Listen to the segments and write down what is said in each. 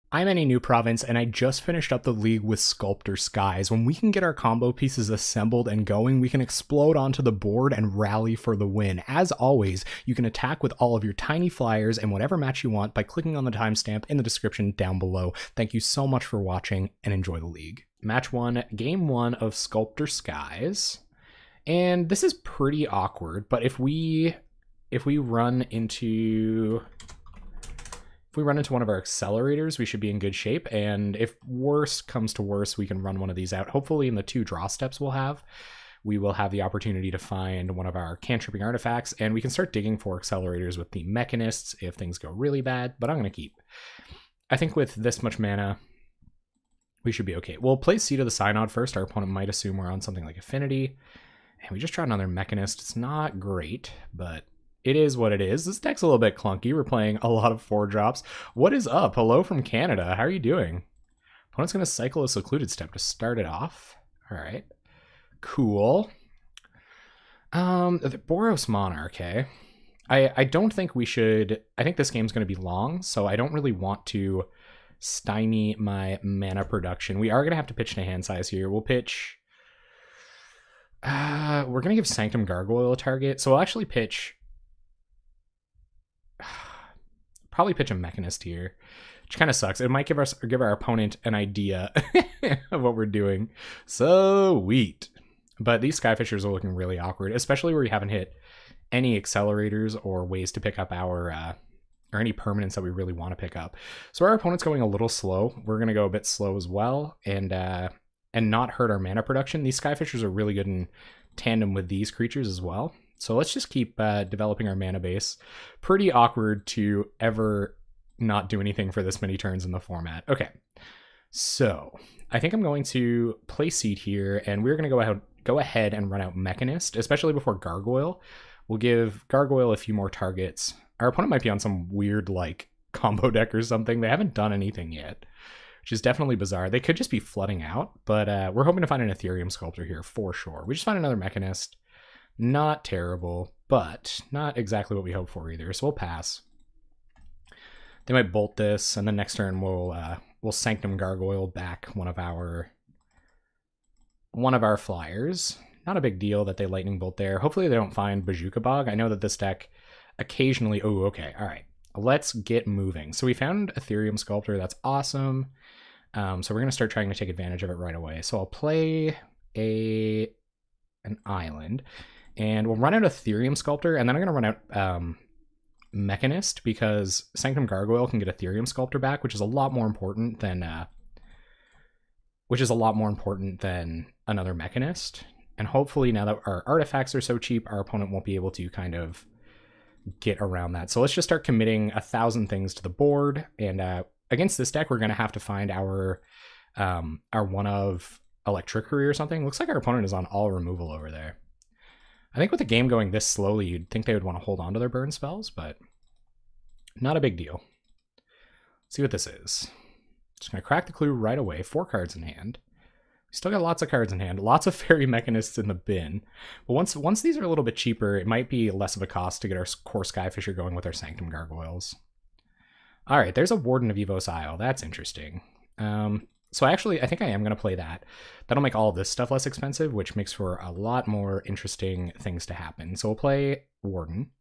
I'm any new province, and I just finished up the league with Sculptor Skies. When we can get our combo pieces assembled and going, we can explode onto the board and rally for the win. As always, you can attack with all of your tiny flyers in whatever match you want by clicking on the timestamp in the description down below. Thank you so much for watching, and enjoy the league. Match 1, Game 1 of Sculptor Skies. And this is pretty awkward, but if we run into one of our accelerators, we should be in good shape. And if worse comes to worse, we can run one of these out. Hopefully in the 2 draw steps we will have the opportunity to find one of our cantripping artifacts, and we can start digging for accelerators with the mechanists if things go really bad, but I'm going to keep. I think with this much mana, we should be okay. We'll play Seed of the Synod first. Our opponent might assume we're on something like Affinity. And we just tried another mechanist. It's not great, but it is what it is. This deck's a little bit clunky. We're playing a lot of 4-drops. What is up? Hello from Canada. How are you doing? Opponent's going to cycle a Secluded Step to start it off. All right. Cool. The Boros Monarch, eh? I don't think we should... I think this game's going to be long, so I don't really want to stymie my mana production. We are going to have to pitch to hand size here. We'll pitch... we're going to give Sanctum Gargoyle a target, so we'll actually pitch... Probably pitch a Mechanist here, which kind of sucks. It might give our opponent an idea of what we're doing. Sweet. But these Skyfishers are looking really awkward, especially where we haven't hit any accelerators or ways to pick up our or any permanents that we really want to pick up. So our opponent's going a little slow. We're going to go a bit slow as well, and not hurt our mana production. These Skyfishers are really good in tandem with these creatures as well. So let's just keep developing our mana base. Pretty awkward to ever not do anything for this many turns in the format. Okay, so I think I'm going to play Seed here, and we're going to go ahead and run out Mechanist, especially before Gargoyle. We'll give Gargoyle a few more targets. Our opponent might be on some weird like combo deck or something. They haven't done anything yet, which is definitely bizarre. They could just be flooding out, but we're hoping to find an Ethereum Sculptor here for sure. We just find another Mechanist. Not terrible, but not exactly what we hoped for either, so we'll pass. They might bolt this, and then next turn we'll Sanctum Gargoyle back one of our flyers. Not a big deal that they lightning bolt there. Hopefully they don't find Bazooka Bog. I know that this deck occasionally... Oh, okay, all right. Let's get moving. So we found Ethereum Sculptor. That's awesome. So we're going to start trying to take advantage of it right away. So I'll play an island. And we'll run out Ethereum Sculptor, and then I'm going to run out Mechanist, because Sanctum Gargoyle can get Ethereum Sculptor back, which is a lot more important than another Mechanist. And hopefully now that our artifacts are so cheap, our opponent won't be able to kind of get around that. So let's just start committing 1,000 things to the board. And against this deck, we're going to have to find our one of Electricity or something. Looks like our opponent is on all removal over there. I think with the game going this slowly, you'd think they would want to hold on to their burn spells, but not a big deal. Let's see what this is. Just going to crack the clue right away. 4 cards in hand. We still got lots of cards in hand. Lots of Fairy Mechanists in the bin. But once these are a little bit cheaper, it might be less of a cost to get our core Skyfisher going with our Sanctum Gargoyles. All right, there's a Warden of Evos Isle. That's interesting. So I think I am going to play that. That'll make all of this stuff less expensive, which makes for a lot more interesting things to happen. So we'll play Warden,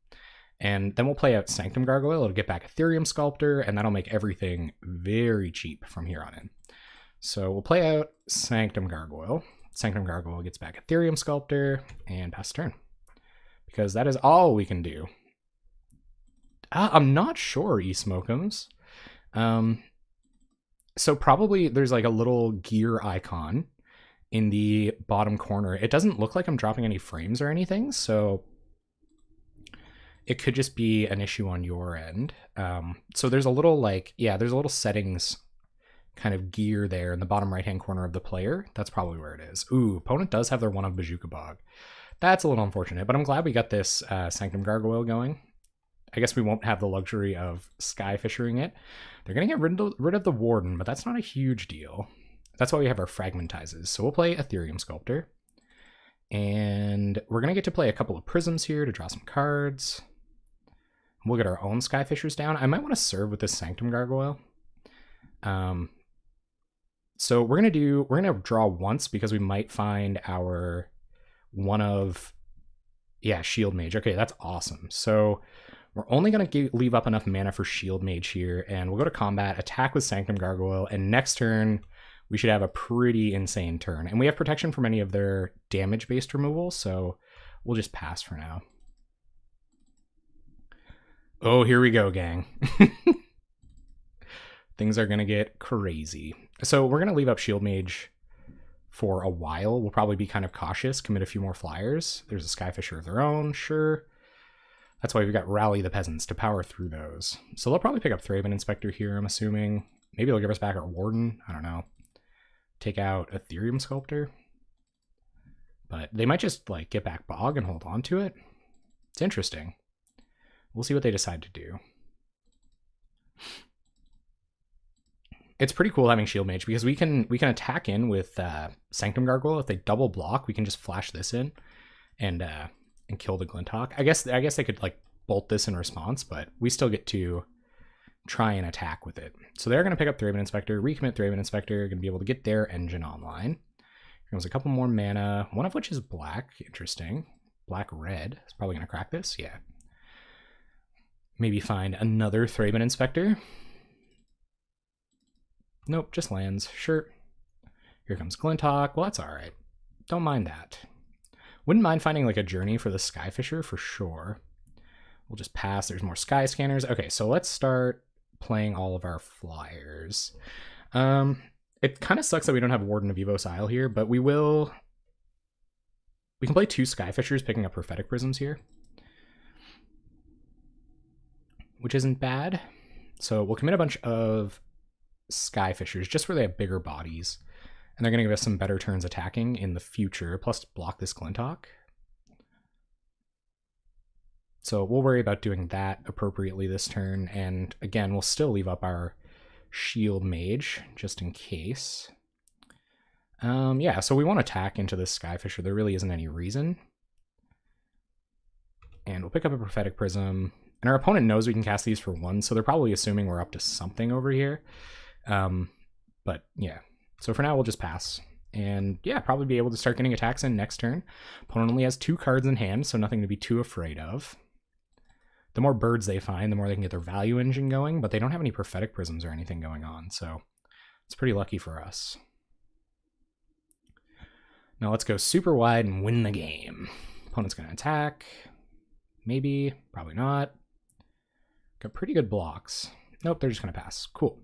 and then we'll play out Sanctum Gargoyle. It'll get back Ethereum Sculptor, and that'll make everything very cheap from here on in. So we'll play out Sanctum Gargoyle. Sanctum Gargoyle gets back Ethereum Sculptor, and pass turn. Because that is all we can do. I'm not sure, eSmokums. So probably there's like a little gear icon in the bottom corner. It doesn't look like I'm dropping any frames or anything, so it could just be an issue on your end. So there's a little there's a little settings kind of gear there in the bottom right-hand corner of the player. That's probably where it is. Ooh, opponent does have their one of Bazooka Bog. That's a little unfortunate, but I'm glad we got this Sanctum Gargoyle going. I guess we won't have the luxury of Skyfishering it. They're going to get rid of the Warden, but that's not a huge deal. That's why we have our Fragmentizes. So we'll play Ethereum Sculptor. And we're going to get to play a couple of Prisms here to draw some cards. We'll get our own Skyfishers down. I might want to serve with this Sanctum Gargoyle. So we're gonna draw once because we might find our one of, yeah, Shield Mage. Okay, that's awesome. So we're only gonna leave up enough mana for Shield Mage here, and we'll go to combat, attack with Sanctum Gargoyle, and next turn we should have a pretty insane turn. And we have protection from any of their damage-based removal, so we'll just pass for now. Oh, here we go, gang. Things are going to get crazy. So we're going to leave up Shield Mage for a while. We'll probably be kind of cautious, commit a few more flyers. There's a Skyfisher of their own, sure. That's why we've got Rally the Peasants to power through those. So they'll probably pick up Thraben Inspector here, I'm assuming. Maybe they'll give us back our Warden. I don't know. Take out Ethereum Sculptor. But they might just like get back Bog and hold on to it. It's interesting. We'll see what they decide to do. It's pretty cool having Shield Mage because we can attack in with Sanctum Gargoyle. If they double block, we can just flash this in and kill the Glinthawk. I guess they could like bolt this in response, but we still get to try and attack with it. So they're going to pick up Thraben Inspector, recommit Thraben Inspector, going to be able to get their engine online. Here comes a couple more mana, one of which is black. Interesting. Black-red. It's probably going to crack this. Yeah. Maybe find another Thraben Inspector. Nope, just lands. Sure. Here comes Glinthawk. Well, that's all right. Don't mind that. Wouldn't mind finding like a journey for the Skyfisher for sure. We'll just pass. There's more Sky Scanners. Okay, so let's start playing all of our flyers. It kind of sucks that we don't have Warden of Evos Isle here, but we can play 2 Skyfishers picking up Prophetic Prisms here, which isn't bad. So we'll commit a bunch of Skyfishers just where they have bigger bodies, and they're going to give us some better turns attacking in the future, plus block this Glinthawk. So we'll worry about doing that appropriately this turn, and again, we'll still leave up our Shield Mage just in case. Yeah, so we won't attack into this Skyfisher. There really isn't any reason. And we'll pick up a Prophetic Prism, and our opponent knows we can cast these for 1, so they're probably assuming we're up to something over here. But yeah, so for now we'll just pass. And yeah, probably be able to start getting attacks in next turn. Opponent only has 2 cards in hand, so nothing to be too afraid of. The more birds they find, the more they can get their value engine going, but they don't have any Prophetic Prisms or anything going on, so it's pretty lucky for us. Now let's go super wide and win the game. Opponent's going to attack. Maybe, probably not. Got pretty good blocks. Nope, they're just going to pass. Cool.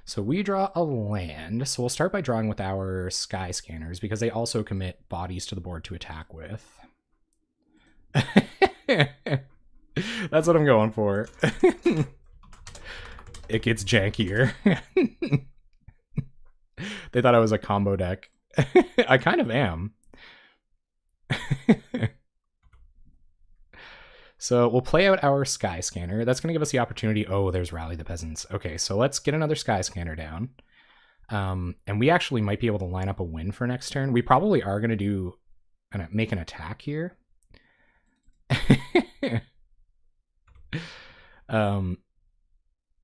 So we draw a land. So we'll start by drawing with our Sky Scanners because they also commit bodies to the board to attack with. That's what I'm going for. It gets jankier. They thought I was a combo deck. I kind of am. So we'll play out our Sky Scanner. That's going to give us the opportunity. Oh, there's Rally the Peasants. Okay, so let's get another Sky Scanner down. And we actually might be able to line up a win for next turn. We probably are going to make an attack here.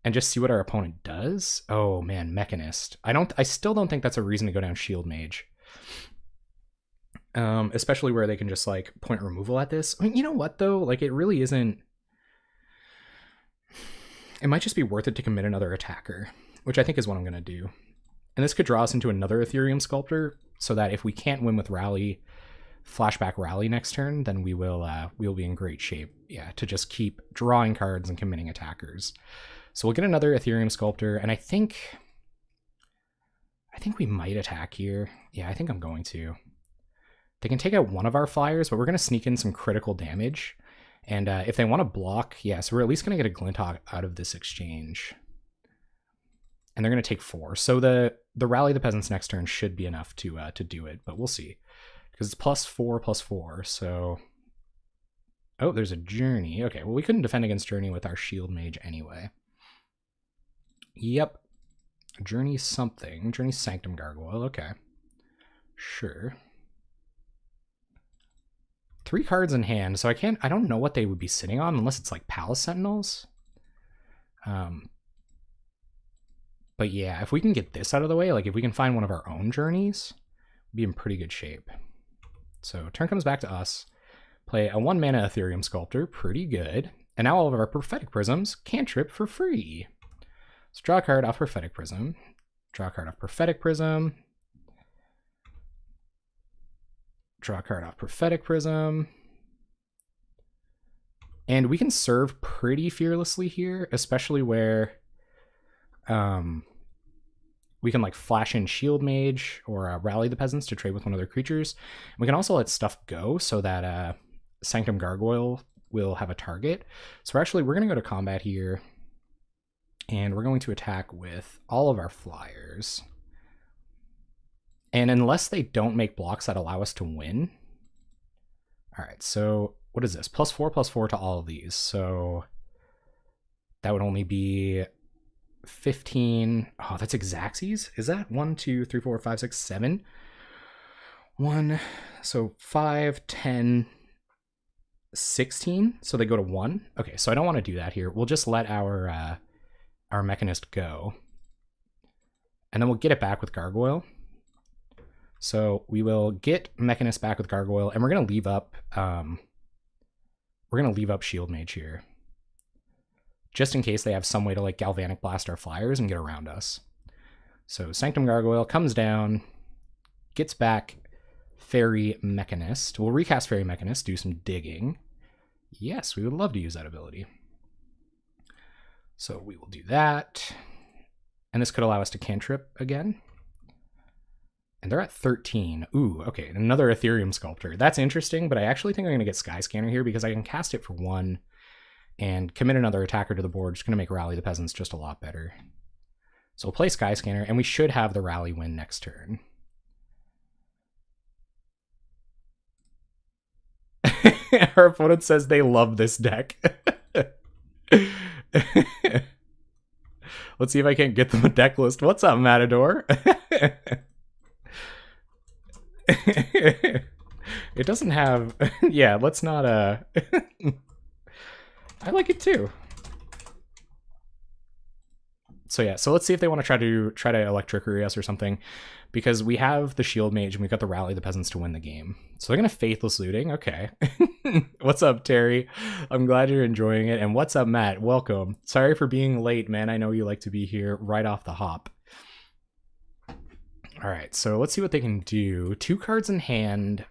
And just see what our opponent does. Oh man, Mechanist. I still don't think that's a reason to go down Shield Mage. Especially where they can just like point removal at this. I mean, you know what though? Like it really isn't. It might just be worth it to commit another attacker, which I think is what I'm gonna do. And this could draw us into another Ethereum Sculptor, so that if we can't win with Rally, flashback Rally next turn, then we'll be in great shape. Yeah, to just keep drawing cards and committing attackers. So we'll get another Ethereum Sculptor, and I think we might attack here. Yeah, I think I'm going to. They can take out one of our flyers, but we're going to sneak in some critical damage. And if they want to block, yeah, so we're at least going to get a Glinthawk out of this exchange. And they're going to take 4. So the Rally the Peasants next turn should be enough to do it, but we'll see. Because it's +4/+4, so... Oh, there's a Journey. Okay, well, we couldn't defend against Journey with our Shield Mage anyway. Yep. Journey something. Journey Sanctum Gargoyle. Okay. Sure. 3 cards in hand, so I don't know what they would be sitting on unless it's like Palace Sentinels. But But yeah, if we can get this out of the way, like if we can find one of our own journeys, we'd be in pretty good shape. So turn comes back to us. Play a 1 mana Ethereum Sculptor, pretty good. And now all of our Prophetic Prisms cantrip for free. Let's draw a card off Prophetic Prism. Draw a card off Prophetic Prism. Draw a card off Prophetic Prism. And we can serve pretty fearlessly here, especially where we can like flash in Shield Mage or Rally the Peasants to trade with one of their creatures. We can also let stuff go so that Sanctum Gargoyle will have a target. So we're going to go to combat here, and we're going to attack with all of our flyers. And unless they don't make blocks that allow us to win. All right, so what is this? +4/+4 to all of these. So that would only be 15. Oh, that's Xaxes. Is that 1, 2, 3, 4, 5, 6, 7? 1. So 5, 10, 16. So they go to 1. Okay, so I don't want to do that here. We'll just let our Mechanist go. And then we'll get it back with Gargoyle. So we will get Mechanist back with Gargoyle, and we're gonna leave up Shield Mage here, just in case they have some way to like Galvanic Blast our flyers and get around us. So Sanctum Gargoyle comes down, gets back Fairy Mechanist. We'll recast Fairy Mechanist, do some digging. Yes, we would love to use that ability. So we will do that. And this could allow us to cantrip again. And they're at 13. Ooh, okay, another Ethereum Sculptor. That's interesting, but I actually think I'm going to get Skyscanner here because I can cast it for 1 and commit another attacker to the board. Just going to make Rally the Peasants just a lot better. So we'll play Skyscanner, and we should have the Rally win next turn. Our opponent says they love this deck. Let's see if I can't get them a deck list. What's up, Matador? It doesn't have... Yeah, let's not... I like it too. So yeah, so let's see if they want to try to Electricity us or something, because we have the Shield Mage and we've got the Rally the Peasants to win the game. So they're going to Faithless Looting. Okay. What's up, Terry? I'm glad you're enjoying it. And what's up, Matt? Welcome. Sorry for being late, man. I know you like to be here right off the hop. All right, so let's see what they can do. 2 cards in hand.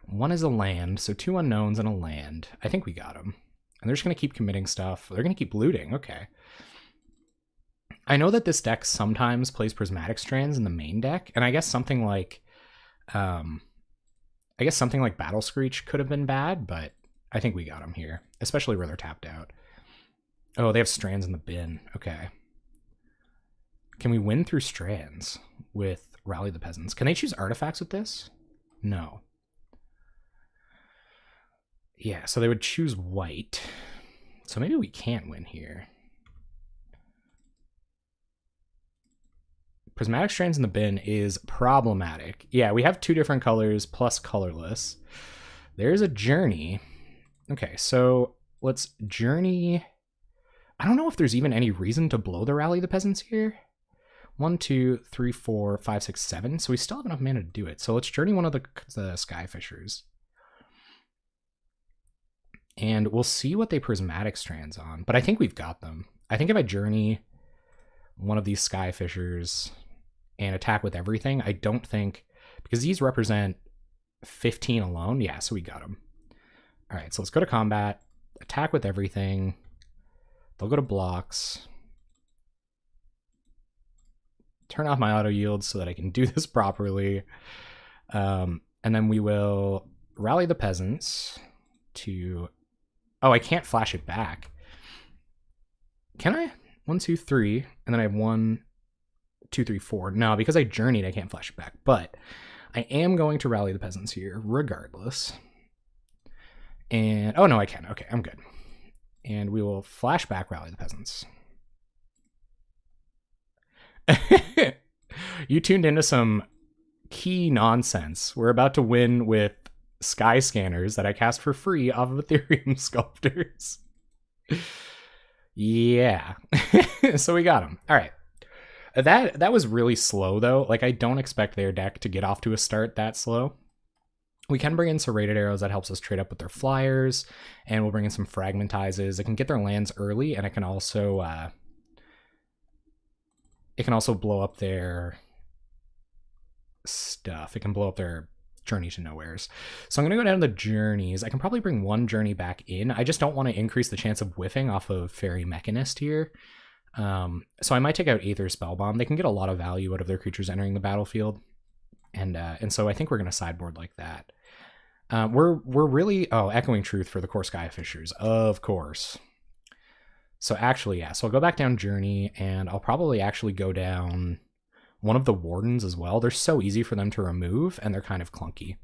1 is a land, so 2 unknowns and a land. I think we got them. And they're just going to keep committing stuff. They're going to keep looting. Okay. I know that this deck sometimes plays Prismatic Strands in the main deck, and I guess something like Battle Screech could have been bad, but I think we got them here, especially where they're tapped out. Oh, they have Strands in the bin. Okay. Can we win through Strands with Rally the Peasants? Can they choose artifacts with this? No. Yeah, so they would choose white. So maybe we can't win here. Prismatic Strands in the bin is problematic. Yeah, we have 2 different colors plus colorless. There's a Journey. Okay, so let's Journey. I don't know if there's even any reason to blow the Rally the Peasants here. 1, 2, 3, 4, 5, 6, 7. So we still have enough mana to do it. So let's Journey one of the Skyfishers. And we'll see what they Prismatic Strands on. But I think we've got them. I think if I Journey one of these Skyfishers and attack with everything, I don't think... Because these represent 15 alone. Yeah, so we got them. All right, so let's go to combat. Attack with everything. They'll go to blocks. Turn off my auto yield so that I can do this properly. And then we will Rally the Peasants to... Oh, I can't flash it back. Can I? 1, 2, 3, and then I have 1, 2, 3, 4. No, because I journeyed, I can't flash it back. But I am going to Rally the Peasants here, regardless. And oh no, I can. Okay, I'm good. And we will flash back Rally the Peasants. You tuned into some key nonsense. We're about to win with Sky Scanners that I cast for free off of Ethereum Sculptors. Yeah. So we got them. All right. That was really slow though. Like I don't expect their deck to get off to a start that slow. We can bring in serrated arrows that helps us trade up with their flyers, and we'll bring in some fragmentizes. It can get their lands early, and it can also blow up their stuff. It can blow up their Journey to Nowheres. So I'm going to go down to the journeys. I can probably bring one journey back in. I just don't want to increase the chance of whiffing off of Fairy Mechanist here. So I might take out Aether Spellbomb. They can get a lot of value out of their creatures entering the battlefield. And so I think we're going to sideboard like that. We're really... Oh, Echoing Truth for the core Skyfishers. Of course. So actually, yeah. So I'll go back down Journey, and I'll probably actually go down one of the Wardens as well. They're so easy for them to remove, and they're kind of clunky.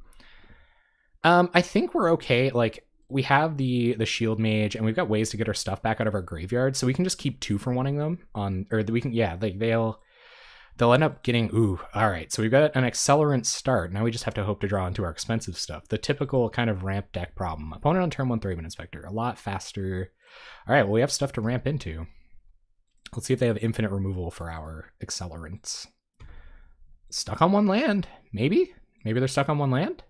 I think we're okay. Like, we have the Shield Mage, and we've got ways to get our stuff back out of our graveyard, so we can just keep 2-for-1ing them on... Or we can... Yeah, they'll end up getting... Ooh, all right. So we've got an Accelerant start. Now we just have to hope to draw into our expensive stuff. The typical kind of ramp deck problem. Opponent on turn 1, Thraben Inspector. A lot faster. All right, well, we have stuff to ramp into. Let's see if they have infinite removal for our Accelerants. Stuck on one land. Maybe? Maybe they're stuck on one land?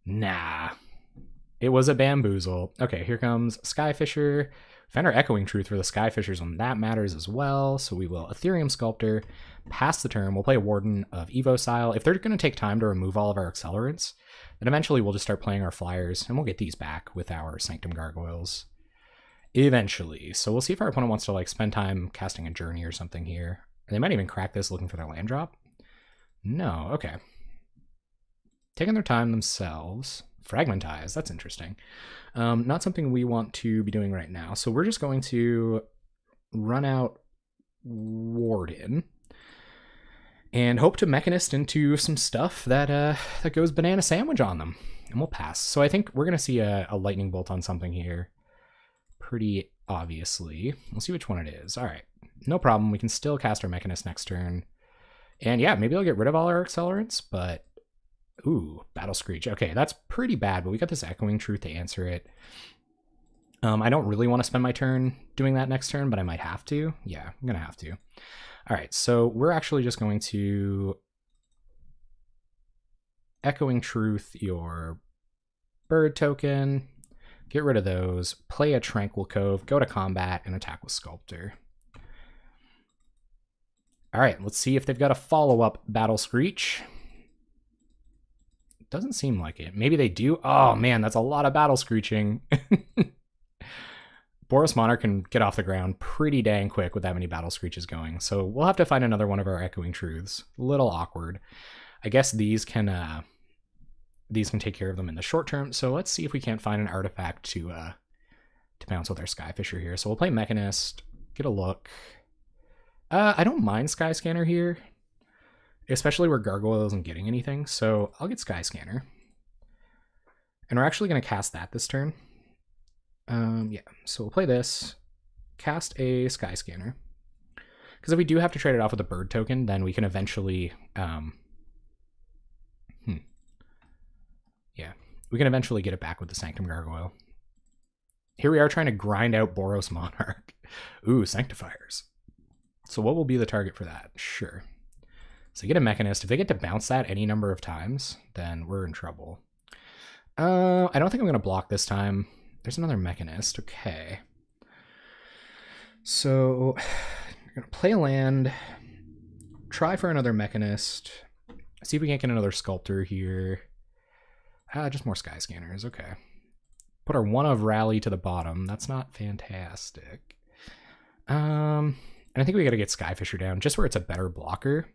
Nah. It was a Bamboozle. Okay, here comes Skyfisher. Found our Echoing Truth for the Skyfishers when that matters as well. So we will Ethereum Sculptor, pass the turn. We'll play a Warden of Evocile. If they're going to take time to remove all of our Accelerants, then eventually we'll just start playing our Flyers, and we'll get these back with our Sanctum Gargoyles. Eventually. So we'll see if our opponent wants to like spend time casting a Journey or something here. They might even crack this looking for their land drop. No, okay. Taking their time themselves. Fragmentize, that's interesting. Not something we want to be doing right now. So we're just going to run out Warden and hope to Mechanist into some stuff that that goes banana sandwich on them. And we'll pass. So I think we're going to see a lightning bolt on something here. Pretty obviously. We'll see which one it is. All right. No problem. We can still cast our Mechanist next turn. And yeah, maybe I'll get rid of all our Accelerants, but... Ooh, Battle Screech. Okay, that's pretty bad, but we got this Echoing Truth to answer it. I don't really want to spend my turn doing that next turn, but I might have to. Yeah, I'm going to have to. All right, so we're actually just going to Echoing Truth your bird token, get rid of those, play a Tranquil Cove, go to combat, and attack with Sculptor. All right, let's see if they've got a follow-up Battle Screech. Doesn't seem like it. Maybe they do. Oh man, that's a lot of Battle Screeching. Boros Monarch can get off the ground pretty dang quick with that many Battle Screeches going. So we'll have to find another one of our Echoing Truths. A little awkward. I guess these can take care of them in the short term. So let's see if we can't find an artifact to bounce with our Skyfisher here. So we'll play Mechanist, get a look. I don't mind Skyscanner here. Especially where Gargoyle isn't getting anything, so I'll get Skyscanner. And we're actually going to cast that this turn. Yeah, so we'll play this, cast a Skyscanner. Because if we do have to trade it off with a bird token, then we can eventually... Yeah, we can eventually get it back with the Sanctum Gargoyle. Here we are trying to grind out Boros Monarch. Ooh, Sanctifiers. So what will be the target for that? Sure. So get a Mechanist. If they get to bounce that any number of times, then we're in trouble. I don't think I'm going to block this time. There's another Mechanist. Okay. So we're going to play a land, try for another Mechanist, see if we can't get another Sculptor here. Just more Skyscanners. Okay. Put our one of Rally to the bottom. That's not fantastic. And I think we got to get Skyfisher down just where it's a better blocker.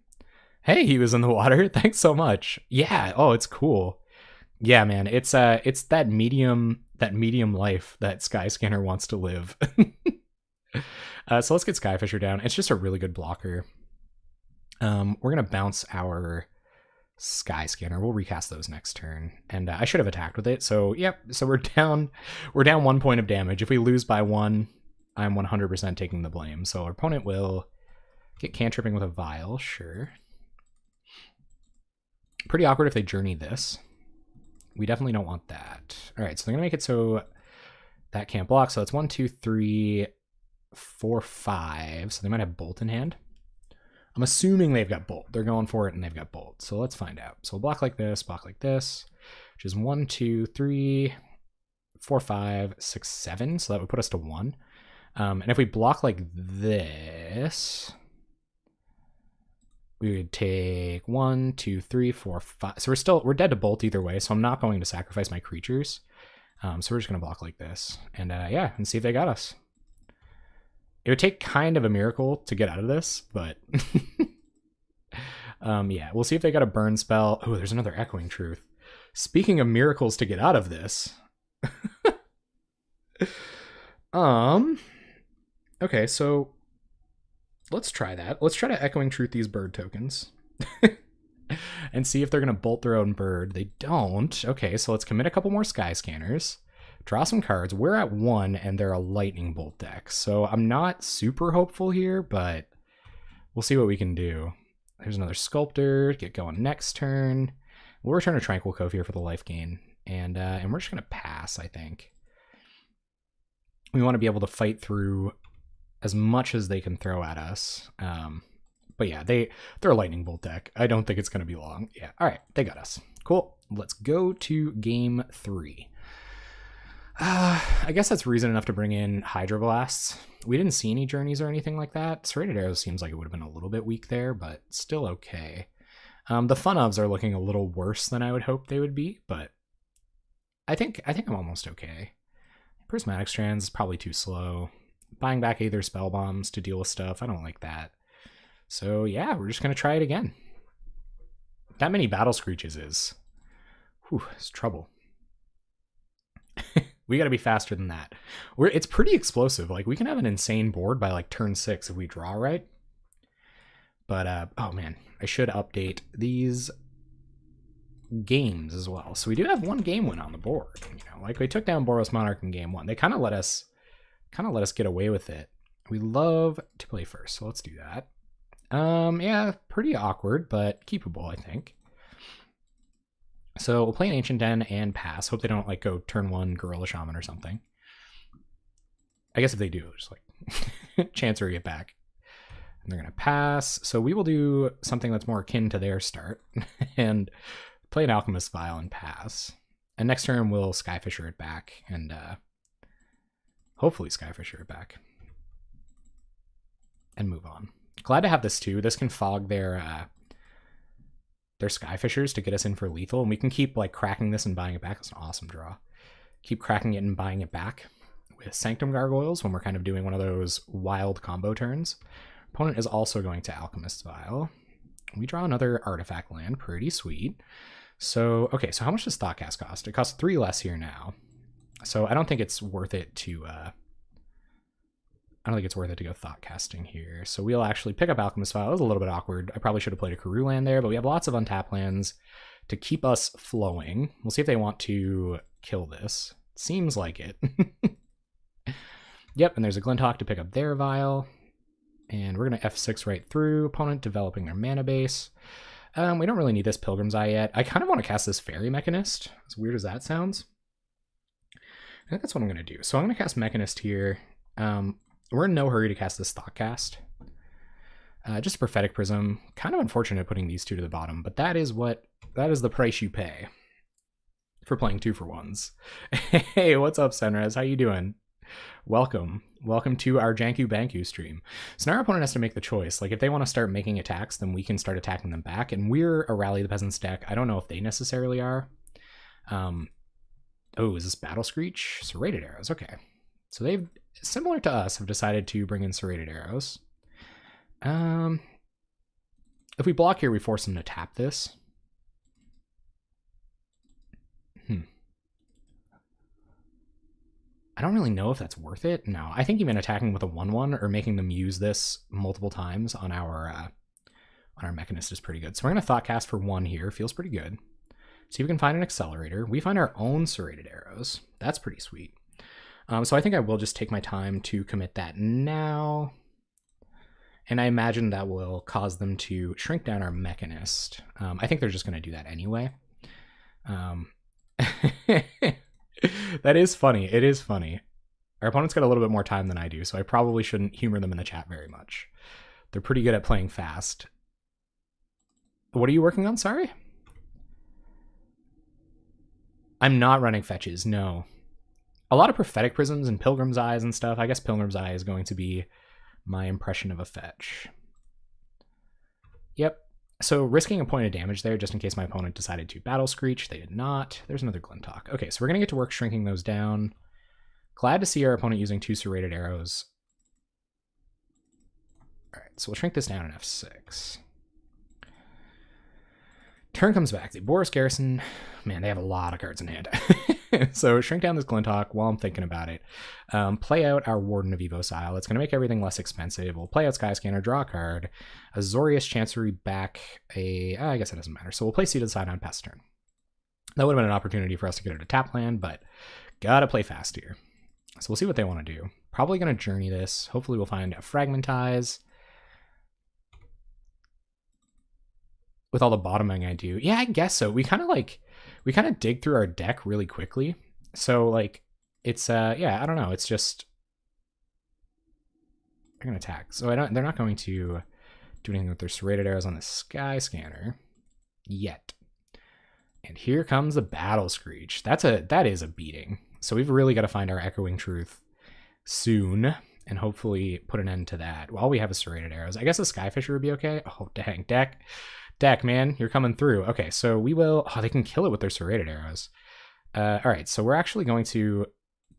Hey, he was in the water. Thanks so much. Yeah. Oh, it's cool. Yeah, man. It's that medium life that Skyscanner wants to live. So let's get Skyfisher down. It's just a really good blocker. We're gonna bounce our Skyscanner. We'll recast those next turn, and I should have attacked with it. So yep. So we're down 1 point of damage. If we lose by 1, I'm 100% taking the blame. So our opponent will get cantripping with a Vial. Sure. Pretty awkward if they journey this. We definitely don't want that. All right, so they're going to make it so that can't block. So that's 1, 2, 3, 4, 5. So they might have Bolt in hand. I'm assuming they've got bolt. They're going for it and they've got bolt. So let's find out. So we'll block like this, which is 1, 2, 3, 4, 5, 6, 7. So that would put us to 1. And if we block like this, we would take 1, 2, 3, 4, 5. So we're dead to bolt either way. So I'm not going to sacrifice my creatures. So we're just going to block like this and yeah, and see if they got us. It would take kind of a miracle to get out of this, but yeah, we'll see if they got a burn spell. Oh, there's another Echoing Truth. Speaking of miracles to get out of this. Okay, so let's try that. Let's try to Echoing Truth these bird tokens and see if they're going to bolt their own bird. They don't. Okay, so let's commit a couple more Sky Scanners. Draw some cards. We're at 1, and they're a Lightning Bolt deck. So I'm not super hopeful here, but we'll see what we can do. There's another Sculptor. Get going next turn. We'll return a Tranquil Cove here for the life gain. And we're just going to pass, I think. We want to be able to fight through as much as they can throw at us. But yeah, they're a Lightning Bolt deck. I don't think it's going to be long. Yeah, all right, they got us. Cool. Let's go to game 3. I guess that's reason enough to bring in Hydroblasts. We didn't see any journeys or anything like that. Serrated Arrows seems like it would have been a little bit weak there, but still okay. The fun ofs are looking a little worse than I would hope they would be, but I think I'm almost okay. Prismatic Strands is probably too slow. Buying back Aether Spell Bombs to deal with stuff, I don't like that. So yeah, we're just gonna try it again. That many Battle Screeches is, it's trouble. We got to be faster than that. It's pretty explosive. Like, we can have an insane board by like turn 6 if we draw right. But oh man, I should update these games as well. So we do have 1 game win on the board. You know, like we took down Boros Monarch in game 1. They kind of let us get away with it. We love to play first, so let's do that. Yeah, pretty awkward, but keepable, I think. So we'll play an Ancient Den and pass. Hope they don't like go turn 1 Gorilla Shaman or something. I guess if they do, just like Chancery it back. And they're going to pass. So we will do something that's more akin to their start and play an Alchemist Vial and pass. And next turn we'll Skyfisher it back and hopefully Skyfisher it back. And move on. Glad to have this too. This can fog their Skyfishers to get us in for lethal, and we can keep like cracking this and buying it back. That's an awesome draw. Keep cracking it and buying it back with Sanctum Gargoyles when we're kind of doing one of those wild combo turns. Opponent is also going to Alchemist Vial. We draw another artifact land. Pretty sweet. So, okay, so how much does Thoughtcast cost? It costs 3 less here now. So I don't think it's worth it to go thought casting here. So we'll actually pick up Alchemist Vial. It was a little bit awkward. I probably should have played a Karoo land there, but we have lots of untapped lands to keep us flowing. We'll see if they want to kill this. Seems like it. Yep, and there's a Glinthawk to pick up their Vial. And we're going to F6 right through. Opponent developing their mana base. We don't really need this Pilgrim's Eye yet. I kind of want to cast this Fairy Mechanist, as weird as that sounds. I think that's what I'm going to do. So I'm going to cast Mechanist here. We're in no hurry to cast this Thoughtcast. Just a Prophetic Prism. Kind of unfortunate putting these 2 to the bottom, but that is the price you pay for playing 2-for-1s. Hey, what's up, Senrez? How you doing? Welcome to our Janku Banku stream. So now our opponent has to make the choice. Like, if they want to start making attacks, then we can start attacking them back. And we're a Rally the Peasants deck. I don't know if they necessarily are. Oh, is this Battle Screech? Serrated Arrows. Okay. So they've, similar to us, have decided to bring in Serrated Arrows. If we block here, we force them to tap this. I don't really know if that's worth it. No, I think even attacking with a 1/1 or making them use this multiple times on our Mechanist is pretty good. So we're going to Thoughtcast for 1 here. Feels pretty good. See if we can find an Accelerator. We find our own Serrated Arrows. That's pretty sweet. So I think I will just take my time to commit that now. And I imagine that will cause them to shrink down our Mechanist. I think they're just going to do that anyway. That is funny. It is funny. Our opponent's got a little bit more time than I do, so I probably shouldn't humor them in the chat very much. They're pretty good at playing fast. What are you working on? Sorry? I'm not running fetches, no. A lot of prophetic prisms and pilgrim's eyes and stuff. I guess pilgrim's eye is going to be my impression of a fetch. Yep. So risking a point of damage there just in case my opponent decided to battle screech. They did not. There's another Glintock. Okay, so we're going to get to work shrinking those down. Glad to see our opponent using 2 serrated arrows. All right, so we'll shrink this down in F6. Turn comes back. The Boris Garrison, man, they have a lot of cards in hand. So shrink down this Glintock while I'm thinking about it. Play out our Warden of Evocile. It's going to make everything less expensive. We'll play out Skyscanner, draw a card. Azorius Chancery back a... I guess it doesn't matter. So we'll play Seat of the Side on pass turn. That would have been an opportunity for us to get it to tap land, but gotta play fast here. So we'll see what they want to do. Probably going to journey this. Hopefully we'll find a Fragmentize. With all the bottoming I do. Yeah, I guess so. We kind of dig through our deck really quickly. So like it's yeah, I don't know. It's just they're gonna attack. So they're not going to do anything with their serrated arrows on the Skyscanner yet. And here comes the Battle Screech. That is a beating. So we've really got to find our Echoing Truth soon and hopefully put an end to that while we have a serrated arrows. I guess a Skyfisher would be okay. Oh dang, deck, man, you're coming through. Okay, so we will... Oh, they can kill it with their serrated arrows. All right, so we're actually going to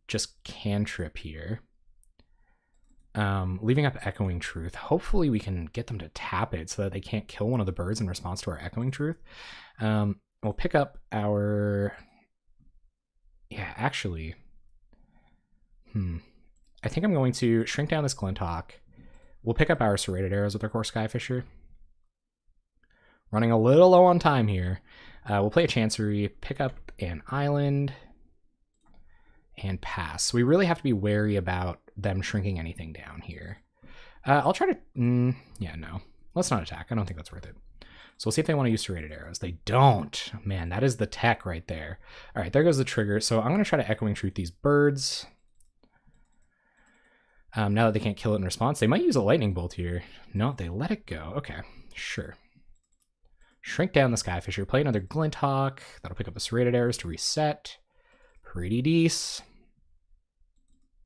just cantrip here. Leaving up Echoing Truth. Hopefully we can get them to tap it so that they can't kill one of the birds in response to our Echoing Truth. We'll pick up our... Yeah, actually... I think I'm going to shrink down this Glintock. We'll pick up our serrated arrows with our core Skyfisher. Running a little low on time here. We'll play a Chancery, pick up an island, and pass. So we really have to be wary about them shrinking anything down here. I'll try to... yeah, no. Let's not attack. I don't think that's worth it. So we'll see if they want to use serrated arrows. They don't. Man, that is the tech right there. All right, there goes the trigger. So I'm going to try to Echoing Truth these birds. Now that they can't kill it in response, they might use a lightning bolt here. No, they let it go. Okay, sure. Shrink down the Skyfisher, play another Glinthawk. That'll pick up the serrated arrows to reset. Pretty decent.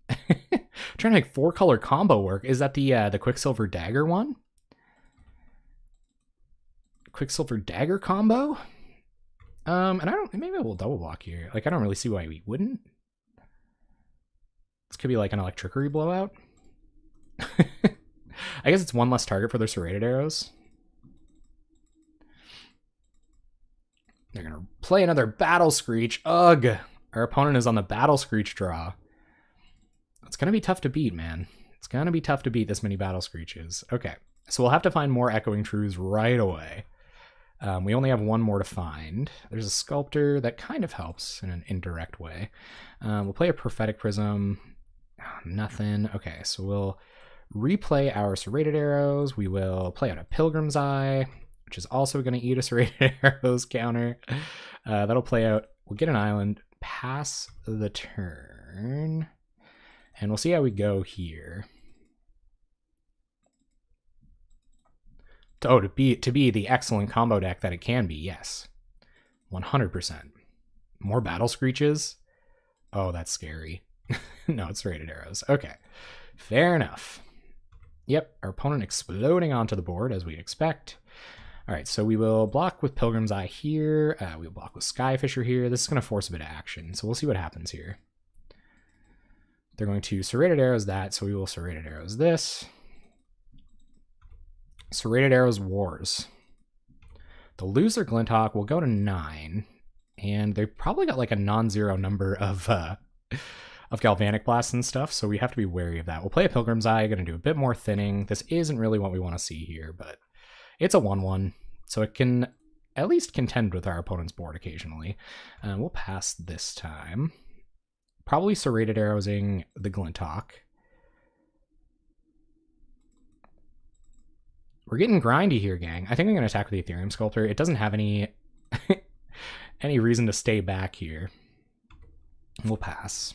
Trying to make 4-color combo work. Is that the Quicksilver Dagger one? Quicksilver Dagger combo? And I don't... Maybe we'll double block here. Like, I don't really see why we wouldn't. This could be like an Electrickery blowout. I guess it's one less target for their serrated arrows. They're going to play another Battle Screech. Ugh. Our opponent is on the Battle Screech draw. It's going to be tough to beat, man. It's going to be tough to beat this many Battle Screeches. Okay. So we'll have to find more Echoing Truths right away. We only have one more to find. There's a Sculptor that kind of helps in an indirect way. We'll play a Prophetic Prism. Nothing. Okay, so we'll replay our serrated arrows. We will play out a Pilgrim's Eye, which is also going to eat a serrated arrows counter. That'll play out. We'll get an island, pass the turn, and we'll see how we go here. Oh, to be the excellent combo deck that it can be, yes. 100%. More Battle Screeches? Oh, that's scary. No, it's serrated arrows. Okay, fair enough. Yep, our opponent exploding onto the board as we expect. All right, so we will block with Pilgrim's Eye here. We'll block with Skyfisher here. This is going to force a bit of action, so we'll see what happens here. They're going to serrated arrows that, so we will serrated arrows this. Serrated arrows Wars. They'll lose their Glinthawk. We'll go to 9, and they probably got like a non-zero number of Galvanic Blasts and stuff, so we have to be wary of that. We'll play a Pilgrim's Eye, going to do a bit more thinning. This isn't really what we want to see here, but it's a 1/1, so it can at least contend with our opponent's board occasionally. We'll pass this time. Probably serrated arrowsing the Glinthawk. We're getting grindy here, gang. I think I'm going to attack with the Ethereum Sculptor. It doesn't have any any reason to stay back here. We'll pass.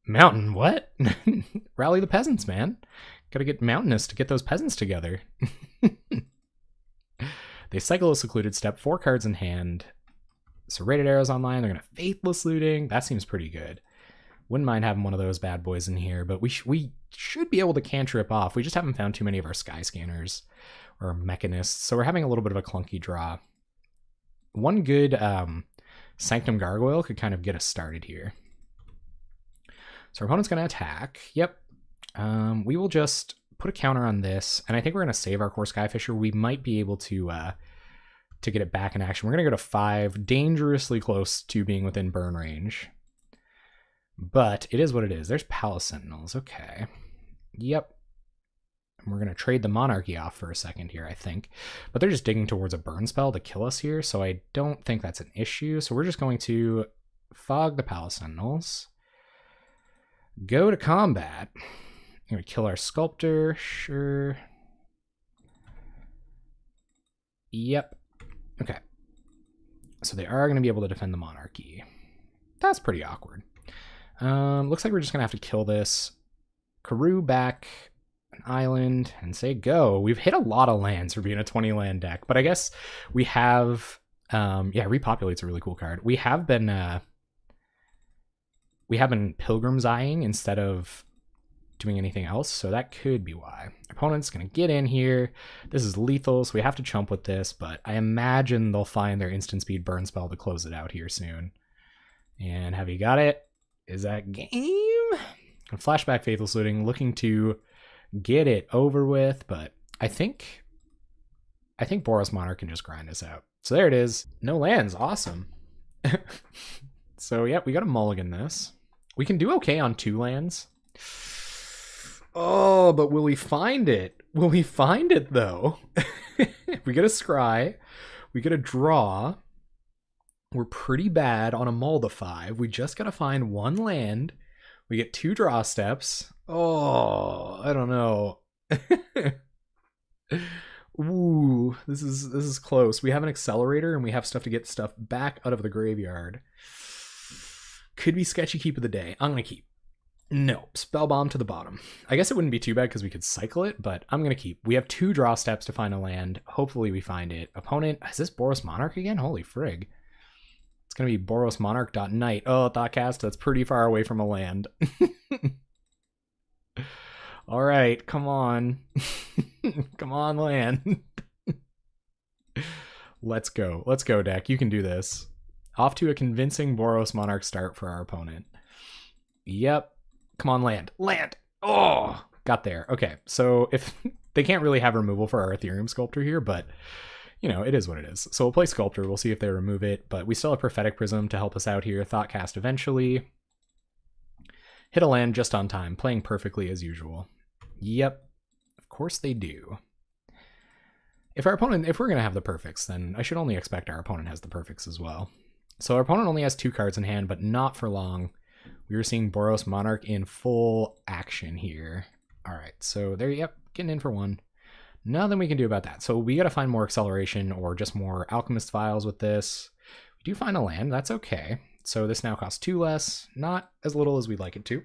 Mountain, what? Rally the peasants, man. Gotta get mountainous to get those peasants together. They cycle a secluded step, 4 cards in hand. Serrated arrows online. They're gonna faithless looting. That seems pretty good. Wouldn't mind having one of those bad boys in here, but we should be able to cantrip off. We just haven't found too many of our sky scanners or mechanists, so we're having a little bit of a clunky draw. One good Sanctum Gargoyle could kind of get us started here. So our opponent's going to attack. Yep. We will just put a counter on this, and I think we're going to save our core Skyfisher. We might be able to get it back in action. We're going to go to 5, dangerously close to being within burn range. But it is what it is. There's Palace Sentinels. Okay. Yep. And we're going to trade the Monarchy off for a second here, I think. But they're just digging towards a burn spell to kill us here, so I don't think that's an issue. So we're just going to fog the Palace Sentinels. Go to combat. I'm going to kill our Sculptor. Sure. Yep. Okay. So they are going to be able to defend the Monarchy. That's pretty awkward. Looks like we're just going to have to kill this. Karoo back an island and say go. We've hit a lot of lands for being a 20 land deck, but I guess we have, yeah, Repopulate's a really cool card. We have been Pilgrim's Eyeing instead of doing anything else, so that could be why. Opponent's going to get in here. This is lethal, so we have to chump with this, but I imagine they'll find their instant speed burn spell to close it out here soon. And have you got it? Is that game? Flashback Faithless Looting, looking to get it over with, but I think Boros Monarch can just grind us out. So there it is. No lands. Awesome. So yeah, we got to mulligan this. We can do okay on 2 lands. Oh, but will we find it? Will we find it though? We get a scry. We get a draw. We're pretty bad on a mull to 5. We just got to find 1 land. We get 2 draw steps. Oh, I don't know. Ooh, this is close. We have an accelerator and we have stuff to get stuff back out of the graveyard. Could be sketchy keep of the day. I'm going to keep. No, Spellbomb to the bottom. I guess it wouldn't be too bad because we could cycle it, but I'm going to keep. We have 2 draw steps to find a land. Hopefully we find it. Opponent, is this Boros Monarch again? Holy frig. It's going to be Boros Monarch.Knight. Oh, Thoughtcast, that's pretty far away from a land. All right, come on. Come on, land. Let's go. Let's go, deck. You can do this. Off to a convincing Boros Monarch start for our opponent. Yep. Come on, land. Land! Oh! Got there. Okay, so if they can't really have removal for our Ethereum Sculptor here, but you know, it is what it is. So we'll play Sculptor. We'll see if they remove it, but we still have Prophetic Prism to help us out here. Thoughtcast eventually. Hit a land just on time, playing perfectly as usual. Yep, of course they do. If we're going to have the perfects, then I should only expect our opponent has the perfects as well. So our opponent only has 2 cards in hand, but not for long. We were seeing Boros Monarch in full action here. All right, so there, yep, getting in for 1. Nothing we can do about that. So we got to find more acceleration or just more Alchemist Files with this. We do find a land. That's okay. So this now costs 2 less. Not as little as we'd like it to.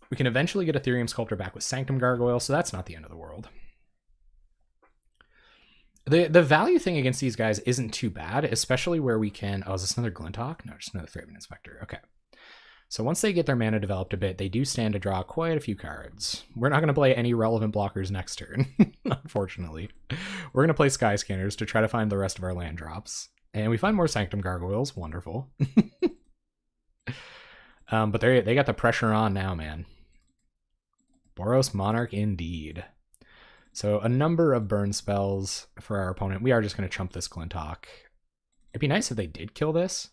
We can eventually get Ethereum Sculptor back with Sanctum Gargoyle, so that's not the end of the world. The value thing against these guys isn't too bad, especially where we can... Oh, is this another Glinthawk? No, just another Thraben Inspector. Okay. So once they get their mana developed a bit, they do stand to draw quite a few cards. We're not going to play any relevant blockers next turn, unfortunately. We're going to play Sky Scanners to try to find the rest of our land drops. And we find more Sanctum Gargoyles. Wonderful. But they got the pressure on now, man. Boros Monarch indeed. So a number of burn spells for our opponent. We are just going to chump this Glinthawk. It'd be nice if they did kill this.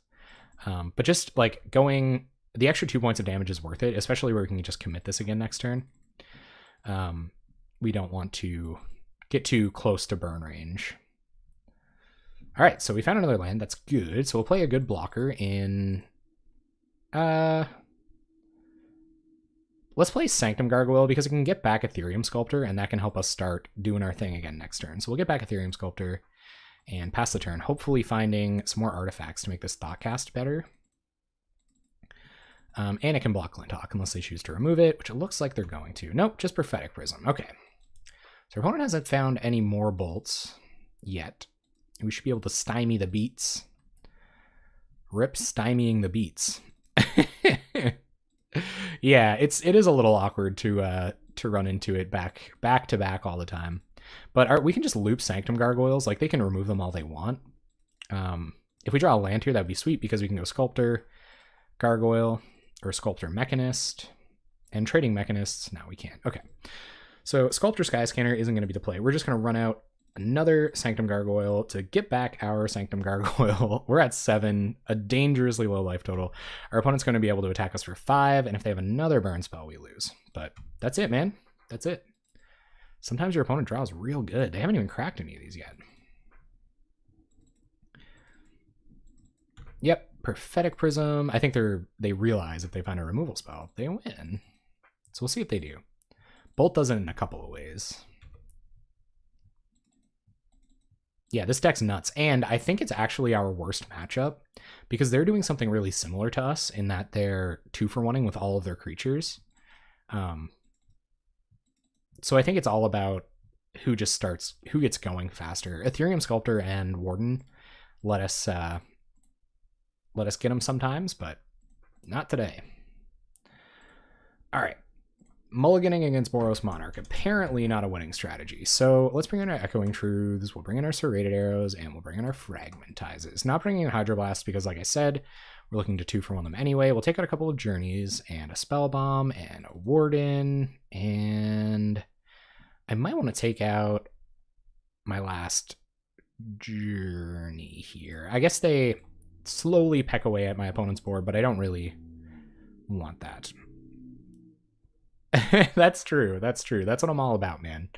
But just like going... The extra 2 points of damage is worth it, especially where we can just commit this again next turn. We don't want to get too close to burn range. All right, so we found another land. That's good. So we'll play a good blocker in... Let's play Sanctum Gargoyle because it can get back Ethereum Sculptor, and that can help us start doing our thing again next turn. So we'll get back Ethereum Sculptor and pass the turn, hopefully finding some more artifacts to make this Thoughtcast better. And it can block Glinthawk unless they choose to remove it, which it looks like they're going to. Nope, just Prophetic Prism. Okay. So our opponent hasn't found any more bolts yet. We should be able to stymie the beats. Rip stymieing the beats. Yeah, it is a little awkward to run into it back to back all the time. But we can just loop Sanctum Gargoyles. Like, they can remove them all they want. If we draw a land here, that would be sweet because we can go Sculptor, Gargoyle, or Sculptor Mechanist. And trading Mechanists, no, we can't. Okay. So Sculptor Skyscanner isn't going to be the play. We're just going to run out another Sanctum Gargoyle to get back our Sanctum Gargoyle. We're at 7, a dangerously low life total. Our opponent's going to be able to attack us for 5, and if they have another burn spell, we lose. But that's it, man. That's it. Sometimes your opponent draws real good. They haven't even cracked any of these yet. Yep, Prophetic Prism. I think they realize if they find a removal spell, they win. So we'll see if they do. Bolt does it in a couple of ways. Yeah, this deck's nuts. And I think it's actually our worst matchup because they're doing something really similar to us in that they're 2-for-1ing with all of their creatures. So I think it's all about who gets going faster. Ethereum Sculptor and Warden let us get them sometimes, but not today. All right. Mulliganing against Boros Monarch, apparently not a winning strategy. So let's bring in our Echoing Truths, we'll bring in our Serrated Arrows, and we'll bring in our Fragmentizes. Not bringing in Hydroblast because, like I said, we're looking to 2-for-1 them anyway. We'll take out a couple of Journeys, and a Spell Bomb, and a Warden, and I might want to take out my last Journey here. I guess they slowly peck away at my opponent's board, but I don't really want that. That's true. That's true. That's what I'm all about, man.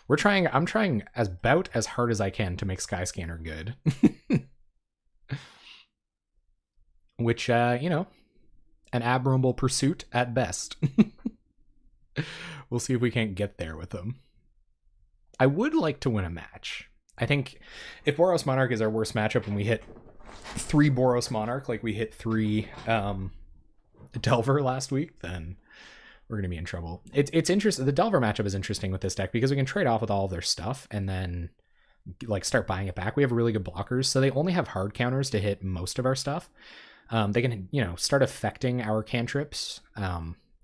I'm trying about as hard as I can to make Skyscanner good. Which, you know, an admirable pursuit at best. We'll see if we can't get there with them. I would like to win a match. I think if Boros Monarch is our worst matchup and we hit 3 Boros Monarch like we hit 3 Delver last week, then we're going to be in trouble. It's interesting. The Delver matchup is interesting with this deck because we can trade off with all of their stuff and then like start buying it back. We have really good blockers, so they only have hard counters to hit most of our stuff. They can, you know, start affecting our cantrips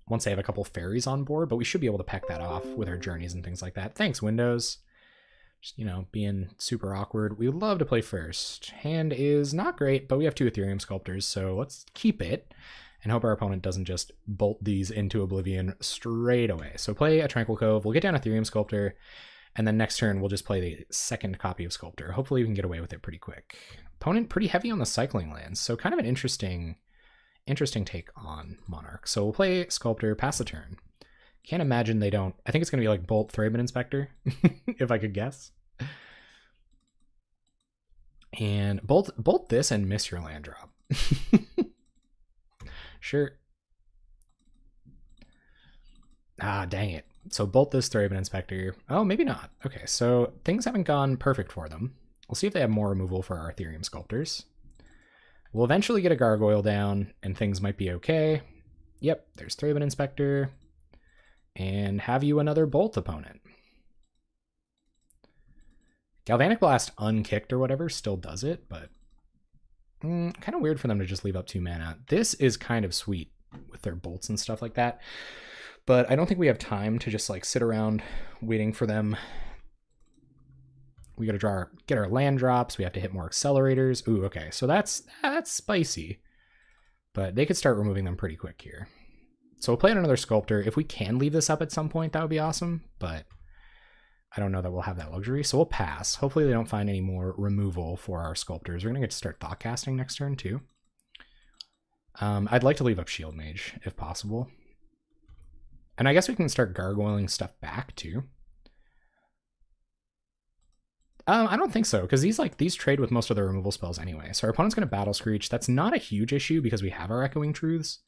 once they have a couple fairies on board, but we should be able to peck that off with our Journeys and things like that. Thanks, Windows. Just, you know, being super awkward. We would love to play first. Hand is not great, but we have 2 Ethereum Sculptors, so let's keep it and hope our opponent doesn't just bolt these into oblivion straight away. So play a Tranquil Cove. We'll get down Ethereum Sculptor, and then next turn we'll just play the second copy of Sculptor. Hopefully we can get away with it pretty quick. Opponent pretty heavy on the cycling lands, so kind of an interesting take on Monarch. So we'll play Sculptor, pass the turn. Can't imagine they don't. I think it's going to be like Bolt, Thraben Inspector, if I could guess. And bolt this and miss your land drop. Sure. Ah, dang it. So bolt this Thraben Inspector. Oh, maybe not. Okay, so things haven't gone perfect for them. We'll see if they have more removal for our Ethereum Sculptors. We'll eventually get a Gargoyle down, and things might be okay. Yep, there's Thraben Inspector. And have you another Bolt opponent. Galvanic Blast unkicked or whatever still does it, but kind of weird for them to just leave up 2 mana. This is kind of sweet with their bolts and stuff like that, but I don't think we have time to just like sit around waiting for them. We got to get our land drops. We have to hit more accelerators. Ooh, okay, so that's spicy, but they could start removing them pretty quick here. So we'll play another Sculptor. If we can leave this up at some point, that would be awesome, but I don't know that we'll have that luxury, so we'll pass. Hopefully they don't find any more removal for our Sculptors. We're going to get to start Thought Casting next turn, too. I'd like to leave up Shield Mage, if possible. And I guess we can start gargoyling stuff back, too. I don't think so, because these trade with most of their removal spells anyway. So our opponent's going to Battle Screech. That's not a huge issue because we have our Echoing Truths.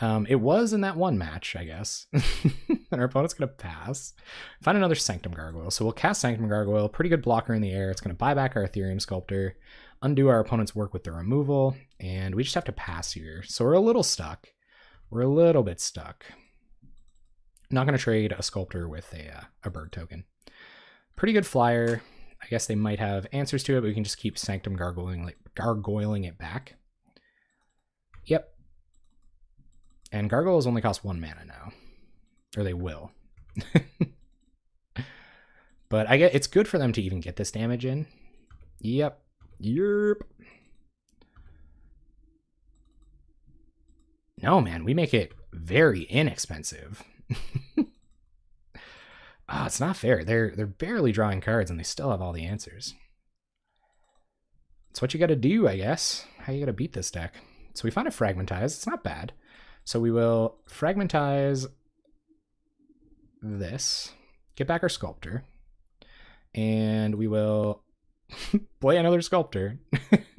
It was in that one match, I guess. And our opponent's going to pass. Find another Sanctum Gargoyle. So we'll cast Sanctum Gargoyle. Pretty good blocker in the air. It's going to buy back our Ethereum Sculptor, undo our opponent's work with the removal, and we just have to pass here. So we're a little stuck. We're a little bit stuck. Not going to trade a Sculptor with a bird token. Pretty good flyer. I guess they might have answers to it, but we can just keep Sanctum gargoyling it back. Yep. And gargoyles only cost 1 mana now. Or they will. But I get it's good for them to even get this damage in. Yep. Yerp. No, man, we make it very inexpensive. It's not fair. They're barely drawing cards and they still have all the answers. It's what you got to do, I guess. How you got to beat this deck. So we find a Fragmentize. It's not bad. So we will Fragmentize this, get back our Sculptor, and we will play another Sculptor,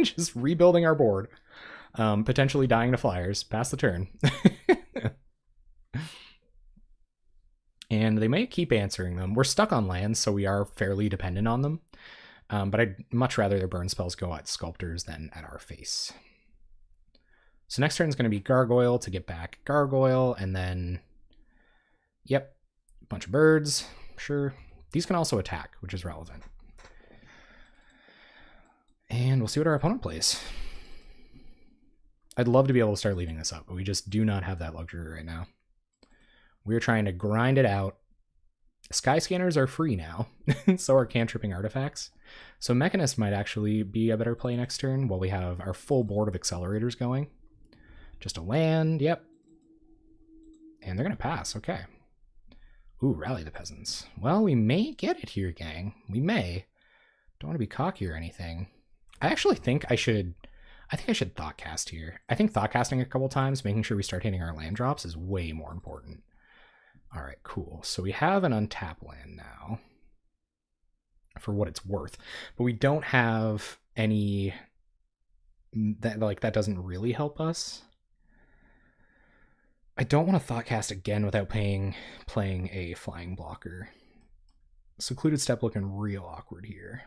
just rebuilding our board, potentially dying to flyers, pass the turn. And they may keep answering them. We're stuck on lands, so we are fairly dependent on them. But I'd much rather their burn spells go at Sculptors than at our face. So next turn is going to be Gargoyle to get back Gargoyle, and then, yep, a bunch of birds, sure. These can also attack, which is relevant. And we'll see what our opponent plays. I'd love to be able to start leaving this up, but we just do not have that luxury right now. We're trying to grind it out. Sky Scanners are free now, so are cantripping artifacts. So Mechanist might actually be a better play next turn while we have our full board of accelerators going. Just a land, yep. And they're going to pass, okay. Ooh, Rally the Peasants. Well, we may get it here, gang. We may. Don't want to be cocky or anything. I actually think I should Thoughtcast here. I think Thoughtcasting a couple times, making sure we start hitting our land drops is way more important. All right, cool. So we have an untap land now for what it's worth, but we don't have any that doesn't really help us. I don't want to Thoughtcast again without playing a flying blocker. Secluded Step looking real awkward here.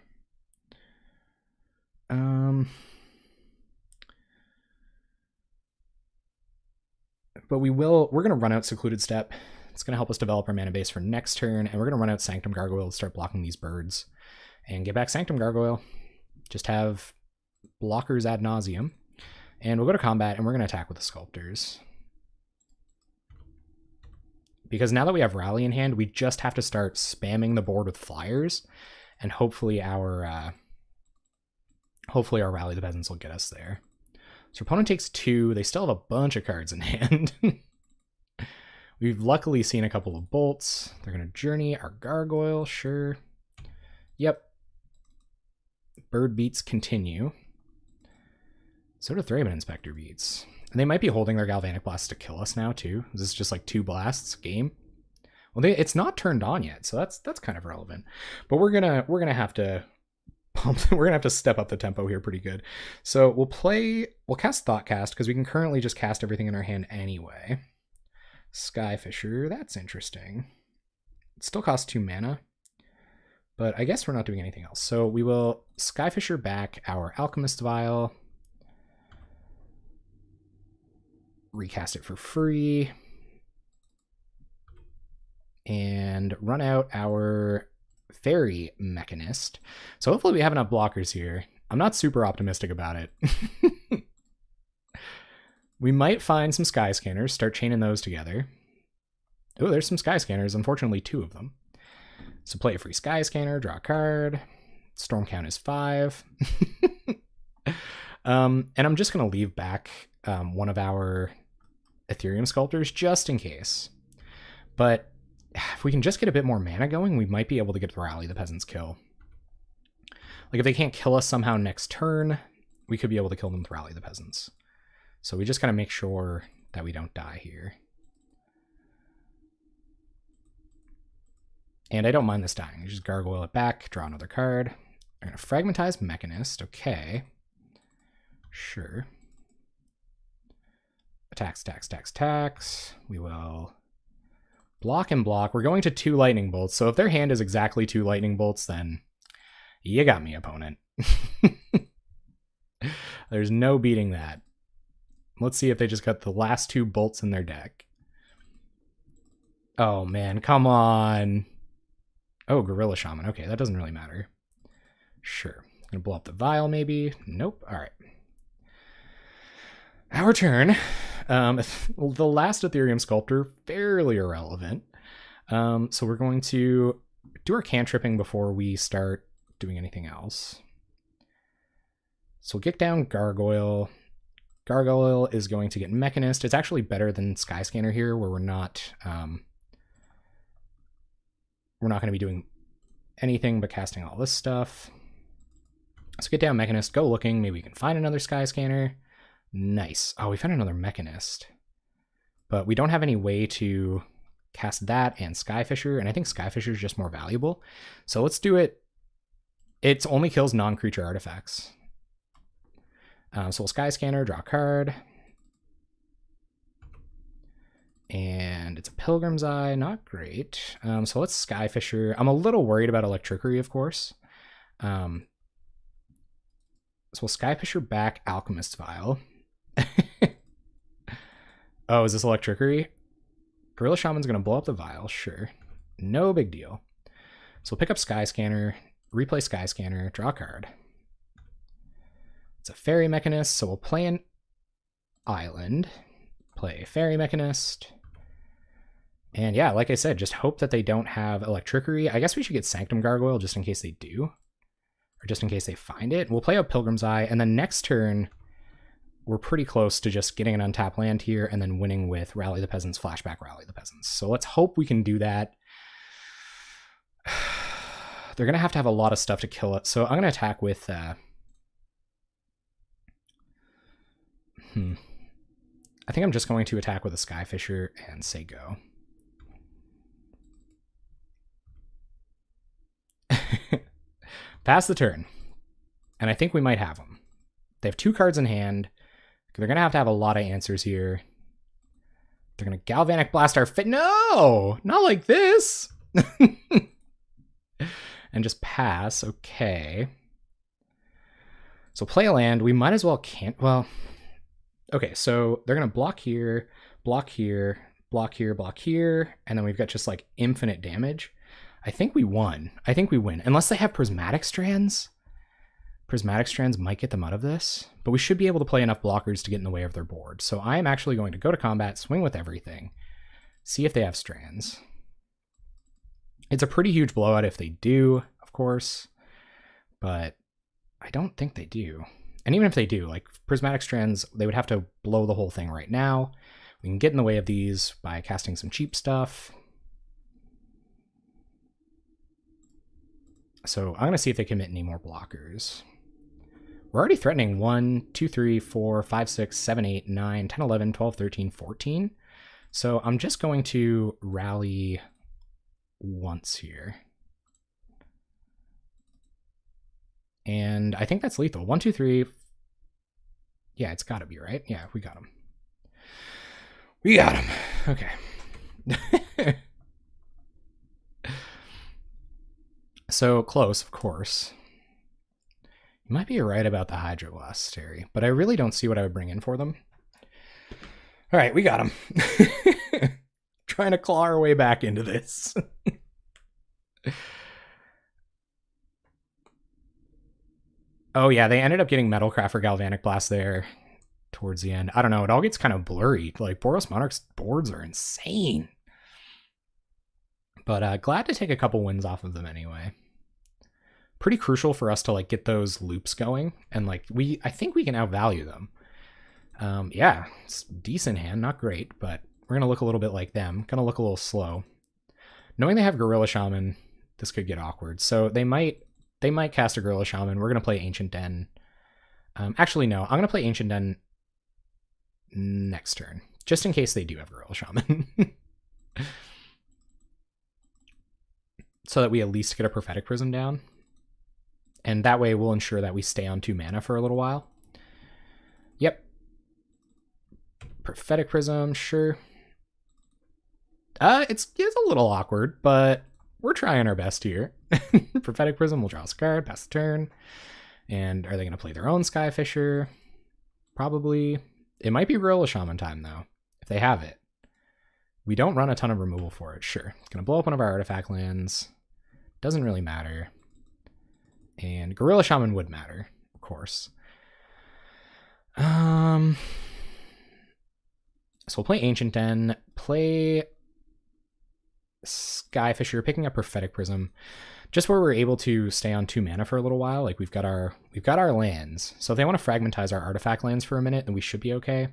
But we're going to run out Secluded Step. It's going to help us develop our mana base for next turn, and we're going to run out Sanctum Gargoyle to start blocking these birds and get back Sanctum Gargoyle. Just have blockers ad nauseum. And we'll go to combat, and we're going to attack with the Sculptors. Because now that we have Rally in hand, we just have to start spamming the board with flyers, and hopefully our Rally the Peasants will get us there. So opponent takes 2. They still have a bunch of cards in hand. We've luckily seen a couple of bolts. They're going to journey our Gargoyle, sure. Yep. Bird beats continue. So do Thraben Inspector beats. And they might be holding their Galvanic Blast to kill us now too. Is this just like 2 blasts game? Well, it's not turned on yet, so that's kind of relevant. But we're gonna have to we're gonna have to step up the tempo here pretty good. So we'll cast Thoughtcast because we can currently just cast everything in our hand anyway. Skyfisher, that's interesting. It still costs 2 mana, but I guess we're not doing anything else. So we will Skyfisher back our Alchemist Vial, recast it for free, and run out our Fairy Mechanist. So hopefully we have enough blockers here. I'm not super optimistic about it. We might find some Sky Scanners, start chaining those together. Oh, there's some Sky Scanners, unfortunately 2 of them. So play a free Sky Scanner, draw a card. Storm count is 5. And I'm just going to leave back one of our Ethereum Sculptors just in case. But if we can just get a bit more mana going, we might be able to get the Rally the Peasants kill. Like if they can't kill us somehow next turn, we could be able to kill them with Rally the Peasants. So we just got to make sure that we don't die here. And I don't mind this dying. You just Gargoyle it back, draw another card. We're going to Fragmentize Mechanist. Okay. Sure. Attacks, attacks, attacks, attacks. We will block and block. We're going to 2 lightning bolts. So if their hand is exactly 2 lightning bolts, then you got me, opponent. There's no beating that. Let's see if they just got the last 2 bolts in their deck. Oh man, come on. Oh, Gorilla Shaman. Okay, that doesn't really matter. Sure. Gonna blow up the vial maybe. Nope. All right. Our turn. The last Ethereum Sculptor, fairly irrelevant. So we're going to do our cantripping before we start doing anything else. So we'll get down Gargoyle. Gargoyle is going to get Mechanist. It's actually better than Skyscanner here, where we're not going to be doing anything but casting all this stuff. Let's get down Mechanist, go looking. Maybe we can find another Skyscanner. Nice. Oh, we found another Mechanist. But we don't have any way to cast that and Skyfisher, and I think Skyfisher is just more valuable. So let's do it. It only kills non-creature artifacts. So we'll Skyscanner, draw a card. And it's a Pilgrim's Eye, not great. So let's Skyfisher. I'm a little worried about Electrickery, of course. So we'll Skyfisher back Alchemist's Vial. Oh, is this Electrickery? Gorilla Shaman's going to blow up the vial, sure. No big deal. So we'll pick up Skyscanner, replay Skyscanner, draw a card. It's a Fairy Mechanist, so we'll play an Island, play Fairy Mechanist. And yeah, like I said, just hope that they don't have Electrickery. I guess we should get Sanctum Gargoyle just in case they do. Or just in case they find it. We'll play a Pilgrim's Eye, and then next turn, we're pretty close to just getting an untapped land here and then winning with Rally the Peasants, Flashback, Rally the Peasants. So let's hope we can do that. They're going to have a lot of stuff to kill it. So I'm going to attack with... I think I'm just going to attack with a Skyfisher and say go. Pass the turn. And I think we might have them. They have 2 cards in hand. They're going to have a lot of answers here. They're going to Galvanic Blast our fit. No! Not like this! And just pass. Okay. So play a land. We might as well can't... Well... Okay, so they're going to block here, block here, block here, block here, and then we've got just like infinite damage. I think we won. I think we win. Unless they have Prismatic Strands. Prismatic Strands might get them out of this, but we should be able to play enough blockers to get in the way of their board. So I am actually going to go to combat, swing with everything, see if they have Strands. It's a pretty huge blowout if they do, of course, but I don't think they do. And even if they do, like Prismatic Strands, they would have to blow the whole thing right now. We can get in the way of these by casting some cheap stuff. So I'm going to see if they commit any more blockers. We're already threatening 1, 2, 3, 4, 5, 6, 7, 8, 9, 10, 11, 12, 13, 14. So I'm just going to rally once here. And I think that's lethal. 1, 2, 3. Yeah, it's got to be, right? Yeah, we got him. We got him. Okay. So close, of course. You might be right about the Hydroblast, Terry, but I really don't see what I would bring in for them. All right, we got him. Trying to claw our way back into this. Oh yeah, they ended up getting Metalcraft for Galvanic Blast there towards the end. I don't know, it all gets kind of blurry. Like, Boros Monarch's boards are insane. But glad to take a couple wins off of them anyway. Pretty crucial for us to like get those loops going, and like I think we can outvalue them. Yeah, it's a decent hand, not great, but we're gonna look a little bit like them. Gonna look a little slow. Knowing they have Gorilla Shaman, this could get awkward. So they might cast a Gorilla Shaman. We're gonna play Ancient Den. Actually, no, I'm gonna play Ancient Den next turn, just in case they do have Gorilla Shaman. So that we at least get a Prophetic Prism down. And that way we'll ensure that we stay on 2 mana for a little while. Yep. Prophetic Prism, sure. It's a little awkward, but we're trying our best here. Prophetic Prism, we'll draw a card, pass the turn. And are they going to play their own Skyfisher? Probably. It might be Gorilla Shaman time, though, if they have it. We don't run a ton of removal for it, sure. It's going to blow up one of our artifact lands. Doesn't really matter. And Gorilla Shaman would matter, of course. So we'll play Ancient Den, play Skyfisher, picking up Prophetic Prism, just where we're able to stay on 2 mana for a little while. Like we've got our lands. So if they want to fragmentize our artifact lands for a minute, then we should be okay.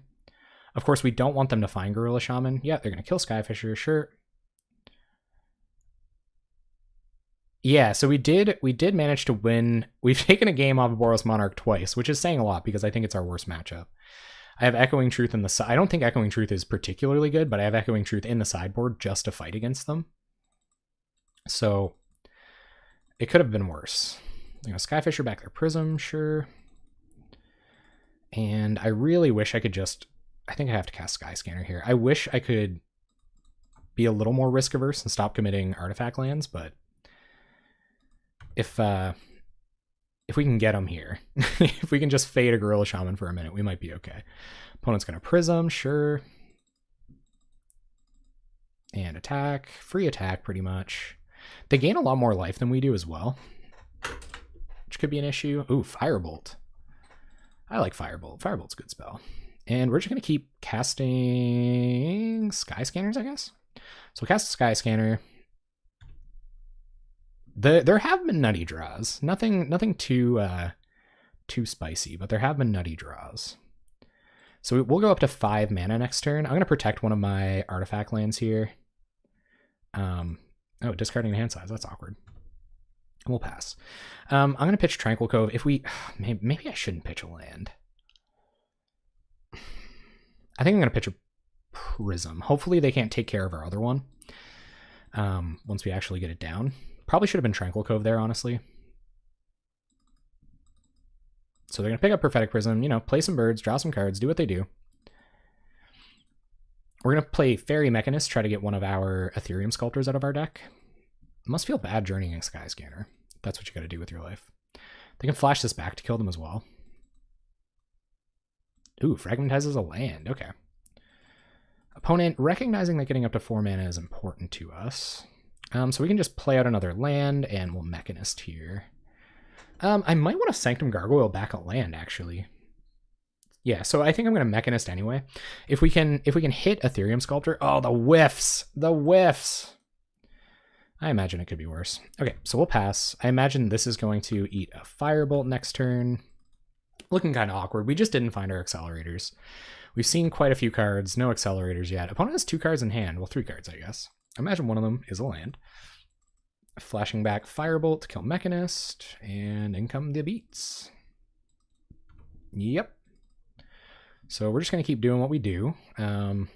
Of course, we don't want them to find Gorilla Shaman. Yeah, they're gonna kill Skyfisher, sure. Yeah, so we did manage to win. We've taken a game off of Boros Monarch twice, which is saying a lot because I think it's our worst matchup. I have Echoing Truth in the I don't think Echoing Truth is particularly good, but I have Echoing Truth in the sideboard just to fight against them. So it could have been worse. You know, Skyfisher back their Prism, sure. And I really wish I could just... I think I have to cast Skyscanner here. I wish I could be a little more risk averse and stop committing artifact lands, but if we can get them here, if we can just fade a Gorilla Shaman for a minute, we might be okay. Opponent's gonna Prism, sure. And attack, free attack pretty much. They gain a lot more life than we do as well, which could be an issue. Ooh, Firebolt. I like Firebolt. Firebolt's a good spell. And we're just going to keep casting Skyscanners, I guess. So we'll cast Skyscanner. There have been nutty draws. Nothing too spicy, but there have been nutty draws. So we'll go up to 5 mana next turn. I'm going to protect one of my artifact lands here. Oh, discarding a hand size. That's awkward. We'll pass. I'm going to pitch Tranquil Cove. If we... Maybe I shouldn't pitch a land. I think I'm going to pitch a Prism. Hopefully they can't take care of our other one once we actually get it down. Probably should have been Tranquil Cove there, honestly. So they're going to pick up Prophetic Prism, you know, play some birds, draw some cards, do what they do. We're going to play Fairy Mechanist, try to get one of our Ethereum Sculptors out of our deck. It must feel bad journeying Skyscanner. That's what you got to do with your life. They can flash this back to kill them as well. Ooh, fragmentizes a land. Okay. Opponent recognizing that getting up to 4 mana is important to us. So we can just play out another land and we'll Mechanist here. I might want to Sanctum Gargoyle back a land, actually. Yeah, so I think I'm going to Mechanist anyway. If we can hit Ethereum Sculptor. Oh, the whiffs. The whiffs. I imagine it could be worse. Okay, so we'll pass. I imagine this is going to eat a Firebolt next turn. Looking kind of awkward. We just didn't find our accelerators. We've seen quite a few cards. No accelerators yet. Opponent has 2 cards in hand. Well, 3 cards, I guess. I imagine one of them is a land. Flashing back Firebolt to kill Mechanist. And in come the beats. Yep. So we're just going to keep doing what we do. I'll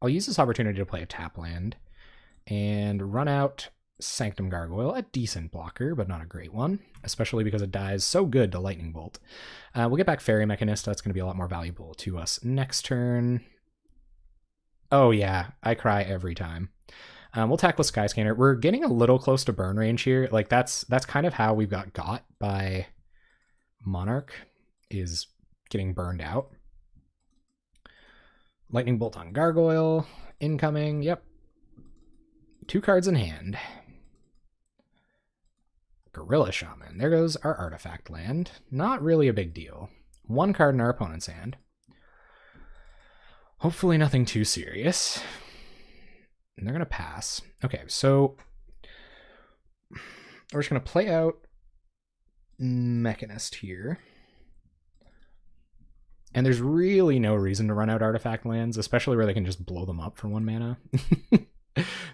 use this opportunity to play a tap land. And run out Sanctum Gargoyle, a decent blocker, but not a great one, especially because it dies so good to Lightning Bolt. We'll get back Fairy Mechanist. That's going to be a lot more valuable to us next turn. Oh yeah, I cry every time. We'll tackle Skyscanner. We're getting a little close to burn range here. Like that's kind of how we got by Monarch, is getting burned out. Lightning Bolt on Gargoyle, incoming, yep. 2 cards in hand. Gorilla Shaman. There goes our artifact land. Not really a big deal. 1 card in our opponent's hand. Hopefully nothing too serious. And they're going to pass. Okay, so we're just going to play out Mechanist here. And there's really no reason to run out artifact lands, especially where they can just blow them up for 1 mana.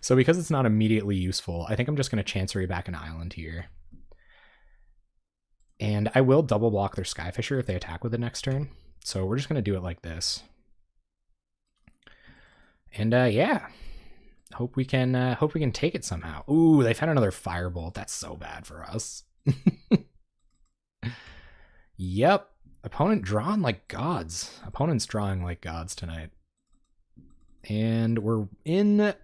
So because it's not immediately useful, I think I'm just going to Chancery back an island here. And I will double block their Skyfisher if they attack with it next turn. So we're just going to do it like this. And yeah, hope we can take it somehow. Ooh, they found another Firebolt. That's so bad for us. Yep. Opponent drawn like gods. Opponent's drawing like gods tonight. And we're in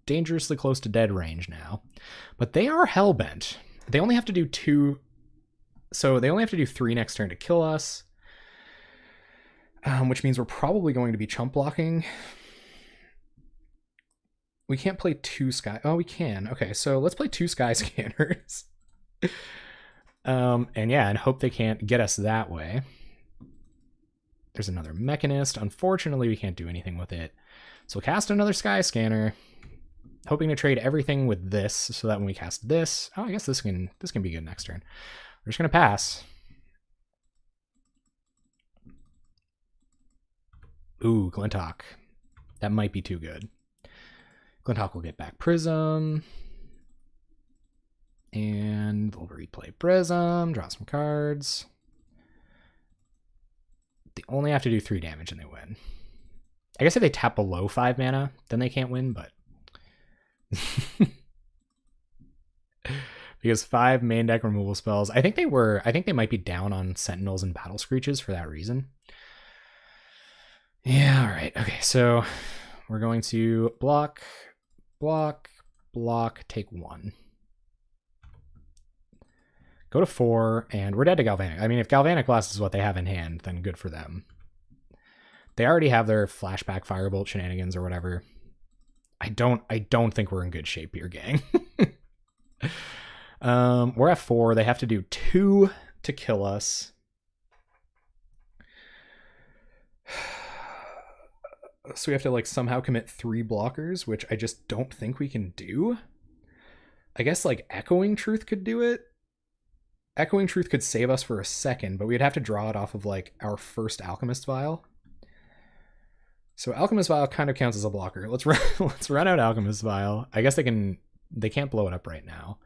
dangerously close to dead range now. But they are hellbent. They only have to do 2. So they only have to do 3 next turn to kill us. which means we're probably going to be chump blocking. We can't play two sky. Oh, we can. Okay, so let's play two sky scanners. And yeah, and hope they can't get us that way. There's another Mechanist. Unfortunately, we can't do anything with it. So we'll cast another sky scanner, hoping to trade everything with this so that when we cast this, oh, I guess this can be good next turn. We're just gonna pass. Ooh, Glinthawk. That might be too good. Glinthawk will get back Prism. And they'll replay Prism, draw some cards. They only have to do 3 damage and they win. I guess if they tap below 5 mana, then they can't win, but... because 5 main deck removal spells. I think they might be down on Sentinels and Battle Screeches for that reason. Yeah, alright. Okay, so we're going to block, block, block, take 1. Go to 4, and we're dead to Galvanic. I mean, if Galvanic Blast is what they have in hand, then good for them. They already have their flashback Firebolt shenanigans or whatever. I don't think we're in good shape here, gang. We're at 4. They have to do 2 to kill us. So we have to like somehow commit 3 blockers, which I just don't think we can do. I guess like Echoing Truth could do it. Echoing Truth could save us for a second, but we'd have to draw it off of like our first Alchemist Vial. So Alchemist Vial kind of counts as a blocker. Let's run out Alchemist Vial. I guess they can't blow it up right now.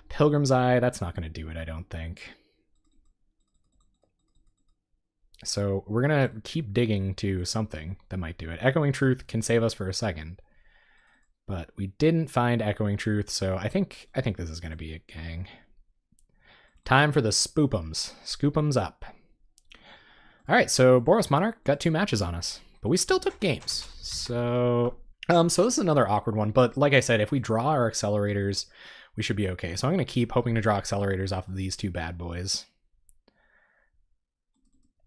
Pilgrim's Eye, that's not going to do it, I don't think. So we're going to keep digging to something that might do it. Echoing Truth can save us for a second. But we didn't find Echoing Truth, so I think this is going to be it, gang. Time for the spoopums. Scoopums up. All right, so Boros Monarch got 2 matches on us, but we still took games. So this is another awkward one, but like I said, if we draw our accelerators, we should be okay. So I'm going to keep hoping to draw accelerators off of these 2 bad boys.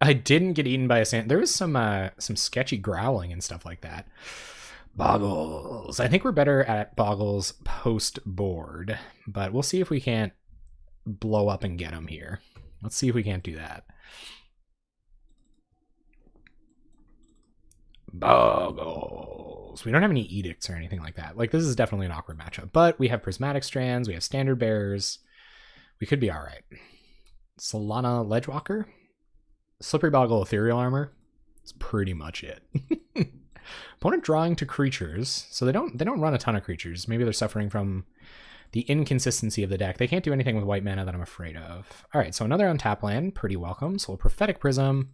I didn't get eaten by a sand. There was some sketchy growling and stuff like that. Boggles. I think we're better at Boggles post board, but we'll see if we can't blow up and get them here. Let's see if we can't do that. Boggles. We don't have any edicts or anything like that. Like, this is definitely an awkward matchup, but we have Prismatic Strands, we have Standard Bearers. We could be all right. Solana Ledgewalker. Slippery Boggle Ethereal Armor. That's pretty much it. Opponent drawing to creatures, so they don't run a ton of creatures. Maybe they're suffering from the inconsistency of the deck. They can't do anything with white mana that I'm afraid of. All right, so another untap land, pretty welcome. So a Prophetic Prism.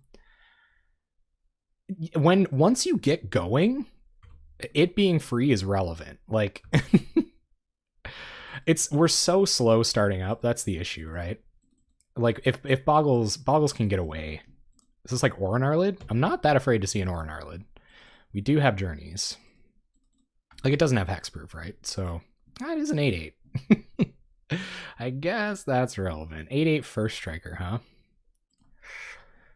Once you get going, it being free is relevant. Like, we're so slow starting up. That's the issue, right? Like, if Boggles can get away. Is this like Oran Arlid? I'm not that afraid to see an Oran Arlid. We do have Journeys. Like, it doesn't have hexproof, right? So it is an 8/8. I guess that's relevant. 8/8 first striker, huh?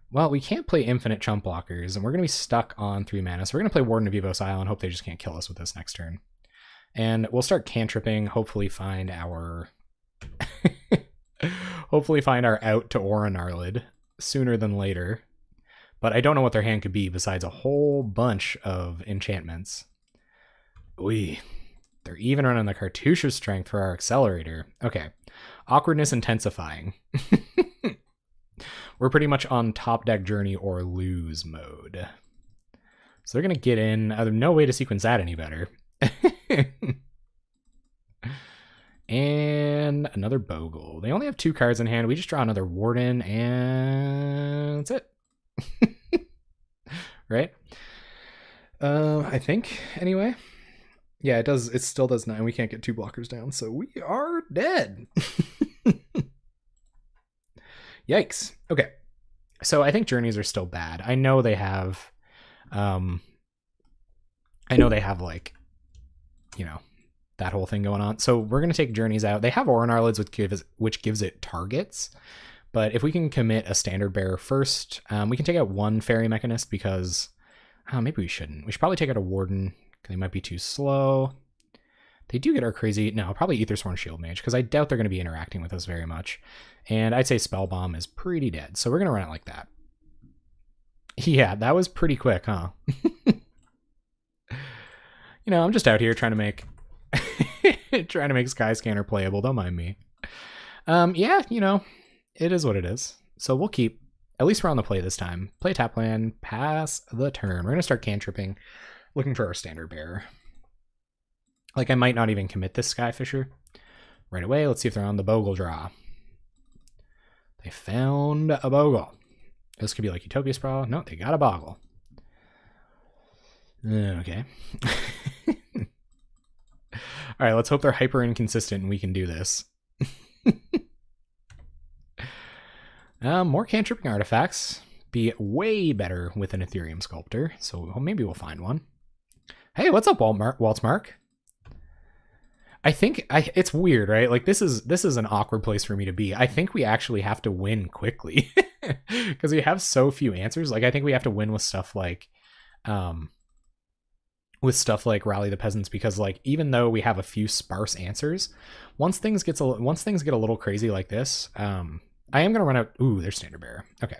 Well, we can't play infinite chump blockers, and we're going to be stuck on 3 mana. So we're going to play Warden of Evos Isle and hope they just can't kill us with this next turn. And we'll start cantripping, hopefully find our out to Oran Arlid sooner than later. But I don't know what their hand could be besides a whole bunch of enchantments. Ooh, they're even running the Cartouche of Strength for our accelerator. Okay, awkwardness intensifying. We're pretty much on top deck Journey or lose mode. So they're going to get in. There's no way to sequence that any better. And another Bogle. They only have 2 cards in hand. We just draw another Warden, and that's it. Right? I think, anyway. Yeah, it does. It still does 9. We can't get 2 blockers down, so we are dead. Yikes. Okay. So I think Journeys are still bad. I know they have like, you know, that whole thing going on. So we're going to take Journeys out. They have Oran Arlids, which gives it targets, But if we can commit a standard bearer first, we can take out one fairy mechanist because maybe we shouldn't. We should probably take out a warden because they might be too slow. They do get our crazy, no, probably Aethersworn Shield Mage because I doubt they're going to be interacting with us very much. And I'd say Spell Bomb is pretty dead. So we're going to run it like that. Yeah, that was pretty quick, huh? You know, I'm just out here trying to make Skyscanner playable. Don't mind me. Yeah, you know, it is what it is. So we'll keep, at least we're on the play this time. Play tap land, pass the turn. We're going to start cantripping, looking for our standard bearer. Like, I might not even commit this Skyfisher right away. Let's see if they're on the Bogle draw. They found a Bogle. This could be like Utopia Sprawl. No, they got a Boggle. Okay. All right, let's hope they're hyper inconsistent and we can do this. More cantripping artifacts. Be way better with an Ethereum Sculptor. So maybe we'll find one. Hey, what's up, Waltzmark? I think it's weird, right? Like this is an awkward place for me to be. I think we actually have to win quickly because we have so few answers. Like I think we have to win with stuff like Rally the Peasants, because like even though we have a few sparse answers, once things get a little crazy like this, I am gonna run out. Ooh, there's standard bearer. Okay,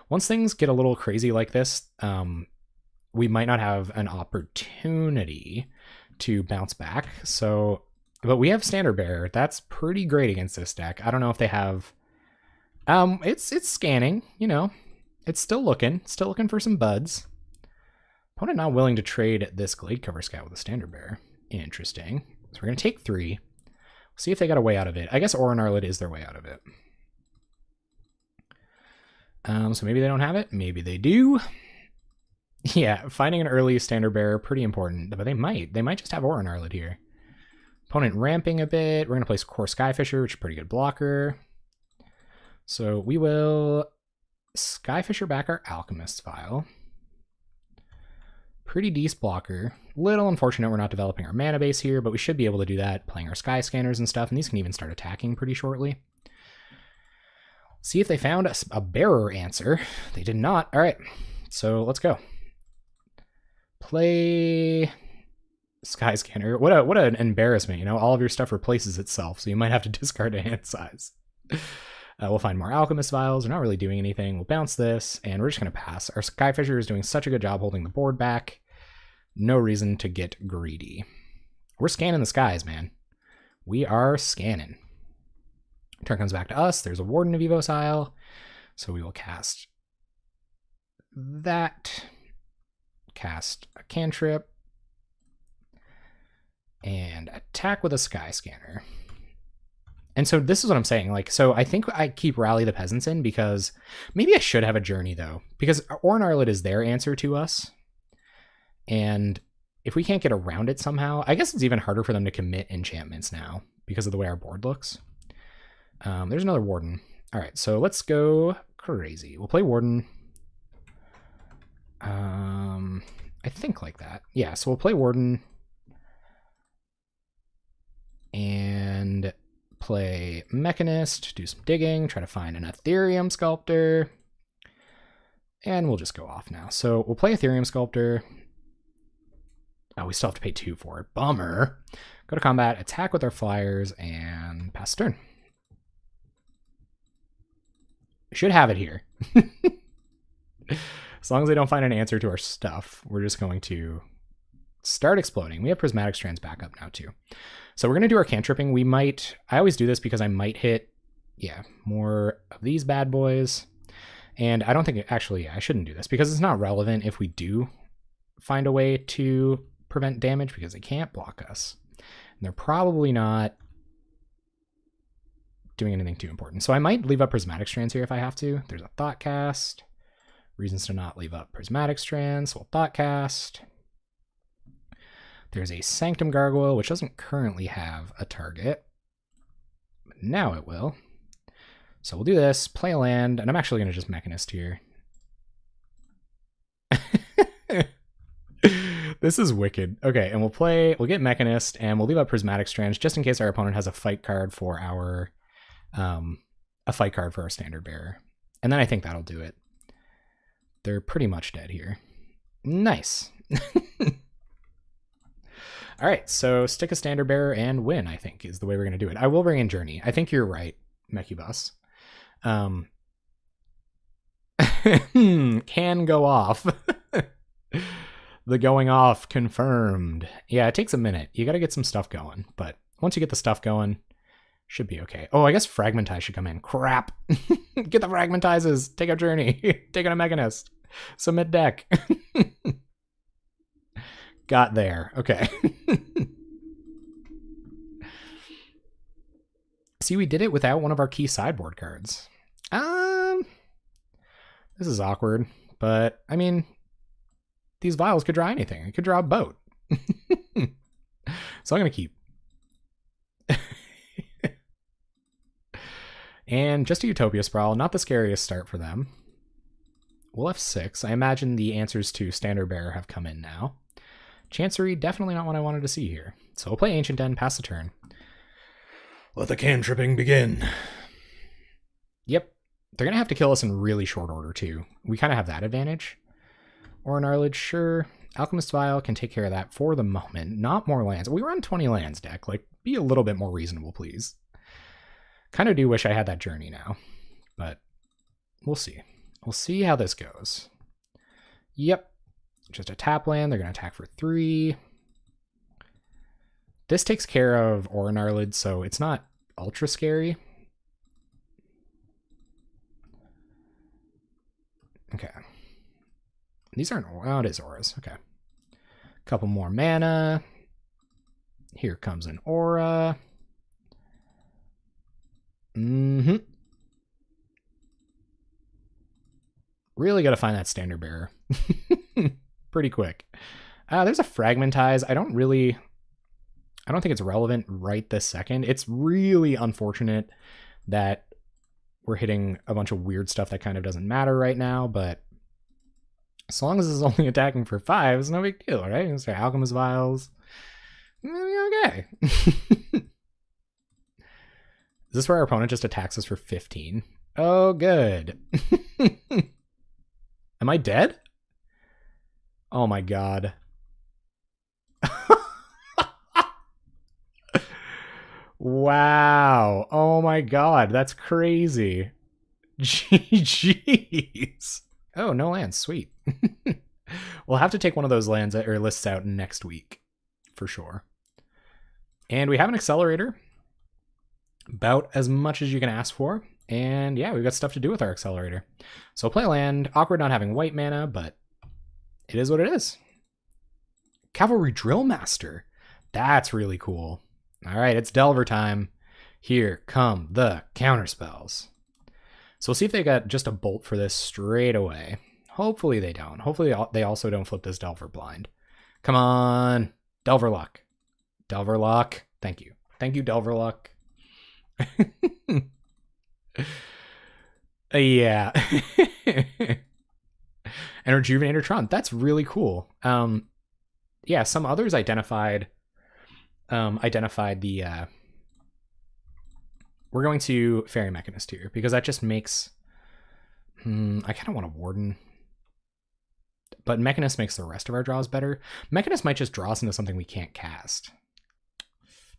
once things get a little crazy like this, we might not have an opportunity to bounce back. So, but we have standard bearer. That's pretty great against this deck. I don't know if they have. It's scanning. You know, it's still looking for some buds. Opponent not willing to trade this Glade Cover Scout with a standard bearer. Interesting. So we're gonna take 3. See if they got a way out of it. I guess Oran Arlet is their way out of it. So maybe they don't have it. Maybe they do. Yeah, finding an early standard bearer, pretty important. But they might just have Oran Arlet here. Opponent ramping a bit. We're going to place Core Skyfisher, which is a pretty good blocker. So we will Skyfisher back our Alchemist file. Pretty decent blocker. Little unfortunate we're not developing our mana base here, but we should be able to do that, playing our Sky Scanners and stuff, and these can even start attacking pretty shortly. See if they found a bearer answer. They did not. All right, so let's go. Play Sky Scanner. What an embarrassment, you know? All of your stuff replaces itself, so you might have to discard a hand size. We'll find more Alchemist Vials. We're not really doing anything. We'll bounce this, and we're just going to pass. Our Skyfisher is doing such a good job holding the board back. No reason to get greedy. We're scanning the skies, man. We are scanning. Turn comes back to us. There's a Warden of Evos Isle. So we will cast that. Cast a cantrip. And attack with a Sky Scanner. And so this is what I'm saying. Like, so I think I keep Rally the Peasants in because maybe I should have a Journey though, because Oran Arlet is their answer to us. And if we can't get around it somehow, I guess it's even harder for them to commit enchantments now because of the way our board looks. There's another Warden. All right, so let's go crazy. We'll play Warden. I think like that. Yeah, so we'll play Warden. And play Mechanist, do some digging, try to find an Ethereum Sculptor. And we'll just go off now. So we'll play Ethereum Sculptor. Oh, we still have to pay 2 for it. Bummer. Go to combat, attack with our flyers, and pass turn. We should have it here. As long as they don't find an answer to our stuff, we're just going to start exploding. We have Prismatic Strands back up now too. So we're going to do our cantripping. We might, I always do this because I might hit, yeah, more of these bad boys. And I don't think, actually, I shouldn't do this because it's not relevant if we do find a way to prevent damage because they can't block us. And they're probably not doing anything too important. So I might leave up Prismatic Strands here if I have to. There's a Thought Cast. Reasons to not leave up Prismatic Strands. So we'll Thought Cast. There's a Sanctum Gargoyle, which doesn't currently have a target. But now it will. So we'll do this, play a land, and I'm actually going to just Mechanist here. This is wicked. Okay, and we'll get Mechanist, and we'll leave up Prismatic Strands just in case our opponent has a fight card for our a fight card for our standard bearer. And then I think that'll do it. They're pretty much dead here. Nice. All right, so stick a standard bearer and win, I think, is the way we're going to do it. I will bring in Journey. I think you're right, Mechubus. Can go off. The going off confirmed. Yeah, it takes a minute. You got to get some stuff going, but once you get the stuff going, should be okay. Oh, I guess Fragmentize should come in. Crap. Get the Fragmentizes. Take out Journey. Take out a Mechanist. Submit deck. Got there. Okay. See, we did it without one of our key sideboard cards. This is awkward, but I mean, these vials could draw anything. It could draw a boat. So I'm going to keep. And just a Utopia Sprawl, not the scariest start for them. We'll F6. I imagine the answers to Standard Bearer have come in now. Chancery, definitely not what I wanted to see here. So we'll play Ancient Den, pass the turn. Let the cantripping begin. Yep. They're going to have to kill us in really short order, too. We kind of have that advantage. Or an Arlage, sure. Alchemist Vial can take care of that for the moment. Not more lands. We run 20 lands deck. Like, be a little bit more reasonable, please. Kind of do wish I had that Journey now. But we'll see. We'll see how this goes. Yep. Just a tap land. They're going to attack for 3. This takes care of Orinarlid, so it's not ultra scary. Okay. These aren't... Oh, it is auras. Okay. Couple more mana. Here comes an aura. Really got to find that standard bearer. Pretty quick. There's a Fragmentize. I don't think it's relevant right this second. It's really unfortunate that we're hitting a bunch of weird stuff that kind of doesn't matter right now, but as long as it's only attacking for 5, it's no big deal, right? It's Alchemist Vials. Okay. Is this where our opponent just attacks us for 15? Oh, good. Am I dead? Oh my god. Wow. Oh my god, that's crazy. GG's. Oh, no lands. Sweet. We'll have to take one of those lands or lists out next week for sure. And we have an accelerator. About as much as you can ask for. And yeah, we've got stuff to do with our accelerator. So play land. Awkward not having white mana, but it is what it is. Cavalry Drill Master. That's really cool. All right, it's Delver time. Here come the counterspells. So we'll see if they got just a bolt for this straight away. Hopefully they don't. Hopefully they also don't flip this Delver blind. Come on. Delver Luck. Delver Luck. Thank you. Thank you, Delver Luck. Yeah. And Rejuvenator Tron. That's really cool. Yeah, some others identified the we're going to Fairy Mechanist here because that just makes I kind of want a Warden, but Mechanist makes the rest of our draws better. Mechanist might just draw us into something we can't cast.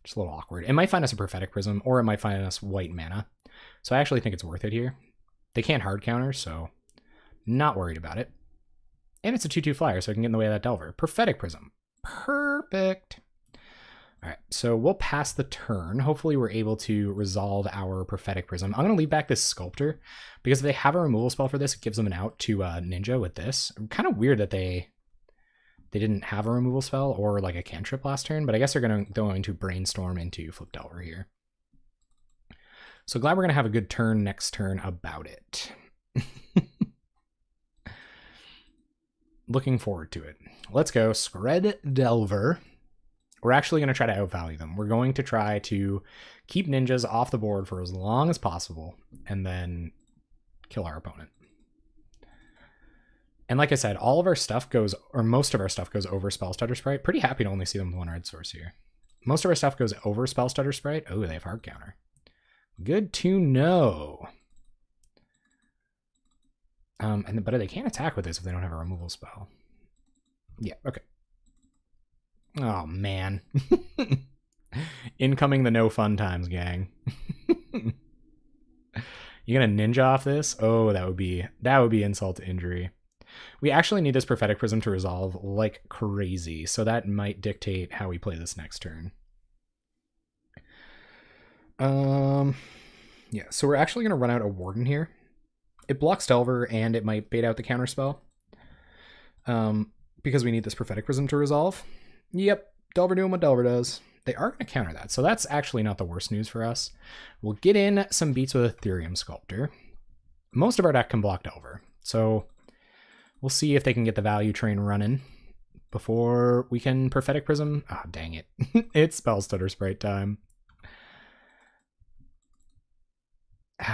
Just a little awkward. It might find us a Prophetic Prism, or it might find us white mana. So I actually think it's worth it here. They can't hard counter, so not worried about it. And it's a 2/2 flyer, so I can get in the way of that Delver. Prophetic Prism. Perfect. All right, so we'll pass the turn. Hopefully we're able to resolve our Prophetic Prism. I'm going to leave back this Sculptor, because if they have a removal spell for this, it gives them an out to Ninja with this. Kind of weird that they didn't have a removal spell or like a cantrip last turn, but I guess they're going to brainstorm into Flip Delver here. So glad we're going to have a good turn next turn about it. Looking forward to it. Let's go. Scred Delver. We're actually going to try to outvalue them. We're going to try to keep ninjas off the board for as long as possible and then kill our opponent. And like I said, all of our stuff goes, or most of our stuff goes over Spell Stutter Sprite. Pretty happy to only see them with 1 red source here. Most of our stuff goes over Spell Stutter Sprite. Oh, they have hard counter. Good to know. But they can't attack with this if they don't have a removal spell. Yeah, okay. Oh, man. Incoming the no fun times, gang. You gonna ninja off this? Oh, that would be insult to injury. We actually need this Prophetic Prism to resolve like crazy, so that might dictate how we play this next turn. Yeah, so we're actually gonna run out a Warden here. It blocks Delver and it might bait out the counterspell. Because we need this Prophetic Prism to resolve. Yep, Delver doing what Delver does. They are going to counter that, so that's actually not the worst news for us. We'll get in some beats with Ethereum Sculptor. Most of our deck can block Delver, so we'll see if they can get the value train running before we can Prophetic Prism. Ah, oh, dang it. It's Spell Stutter Sprite time.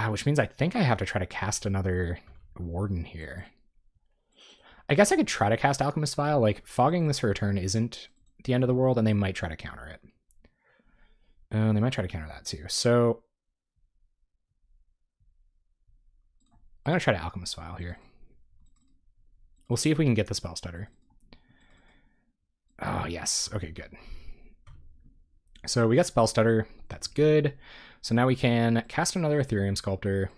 Which means I think I have to try to cast another Warden here. I guess I could try to cast Alchemist Vial. Like, fogging this for a turn isn't the end of the world, and they might try to counter it. They might try to counter that too. So I'm going to try to Alchemist Vial here. We'll see if we can get the Spell Stutter. Oh, yes. Okay, good. So we got Spell Stutter. That's good. So now we can cast another Ethereum Sculptor,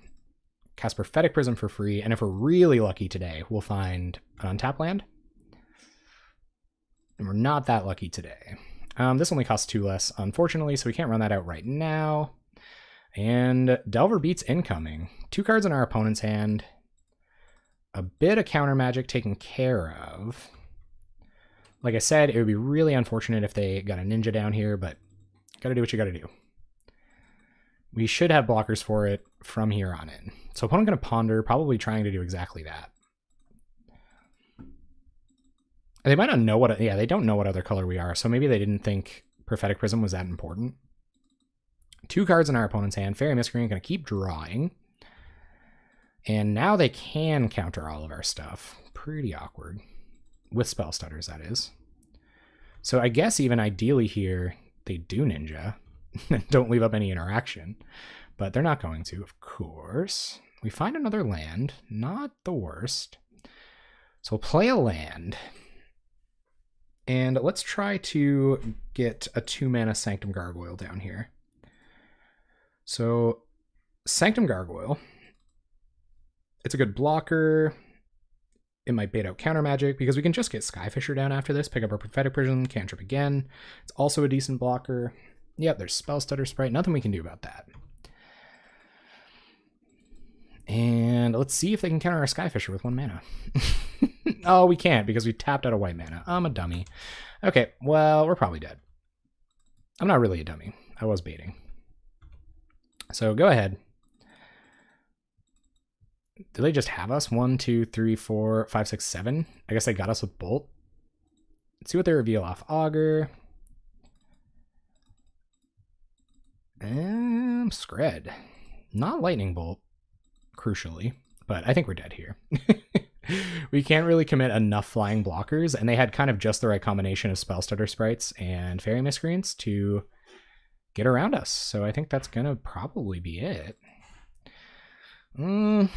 cast Prophetic Prism for free, and if we're really lucky today, we'll find an untap land. And we're not that lucky today. This only costs 2 less, unfortunately, so we can't run that out right now. And Delver beats incoming. 2 cards in our opponent's hand. A bit of counter magic taken care of. Like I said, it would be really unfortunate if they got a ninja down here, but gotta do what you gotta do. We should have blockers for it from here on in. So opponent gonna ponder, probably trying to do exactly that. They might not know what, yeah, they don't know what other color we are, so maybe they didn't think Prophetic Prism was that important. 2 cards in our opponent's hand. Fairy Miscreant gonna keep drawing. And now they can counter all of our stuff. Pretty awkward. With Spell Stutters, that is. So I guess even ideally here, they do ninja. Don't leave up any interaction. But they're not going to, of course. We find another land. Not the worst. So we'll play a land. And let's try to get a 2-mana Sanctum Gargoyle down here. So Sanctum Gargoyle. It's a good blocker. It might bait out counter magic because we can just get Skyfisher down after this, pick up our Prophetic Prism, cantrip again. It's also a decent blocker. Yep, there's Spell Stutter Sprite. Nothing we can do about that. And let's see if they can counter our Skyfisher with 1 mana. Oh, we can't because we tapped out a white mana. I'm a dummy. Okay, well, we're probably dead. I'm not really a dummy. I was baiting. So go ahead. Do they just have us? 1, 2, 3, 4, 5, 6, 7? I guess they got us with Bolt. Let's see what they reveal off Augur. Scred. Not Lightning Bolt, crucially, but I think we're dead here. We can't really commit enough flying blockers, and they had kind of just the right combination of Spell Stutter Sprites and Fairy Miscreants to get around us. So I think that's gonna probably be it. So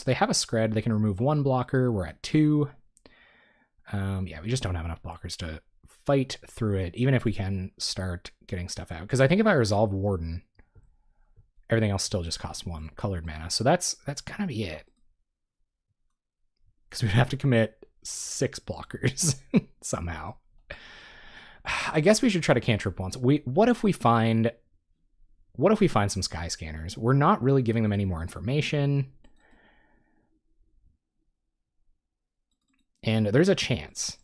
they have a Scred. They can remove 1 blocker. We're at 2. Yeah, we just don't have enough blockers to fight through it, even if we can start getting stuff out. Because I think if I resolve Warden, everything else still just costs 1 colored mana. So that's gonna be it. Because we'd have to commit 6 blockers somehow. I guess we should try to cantrip once. What if we find some Sky Scanners? We're not really giving them any more information. And there's a chance.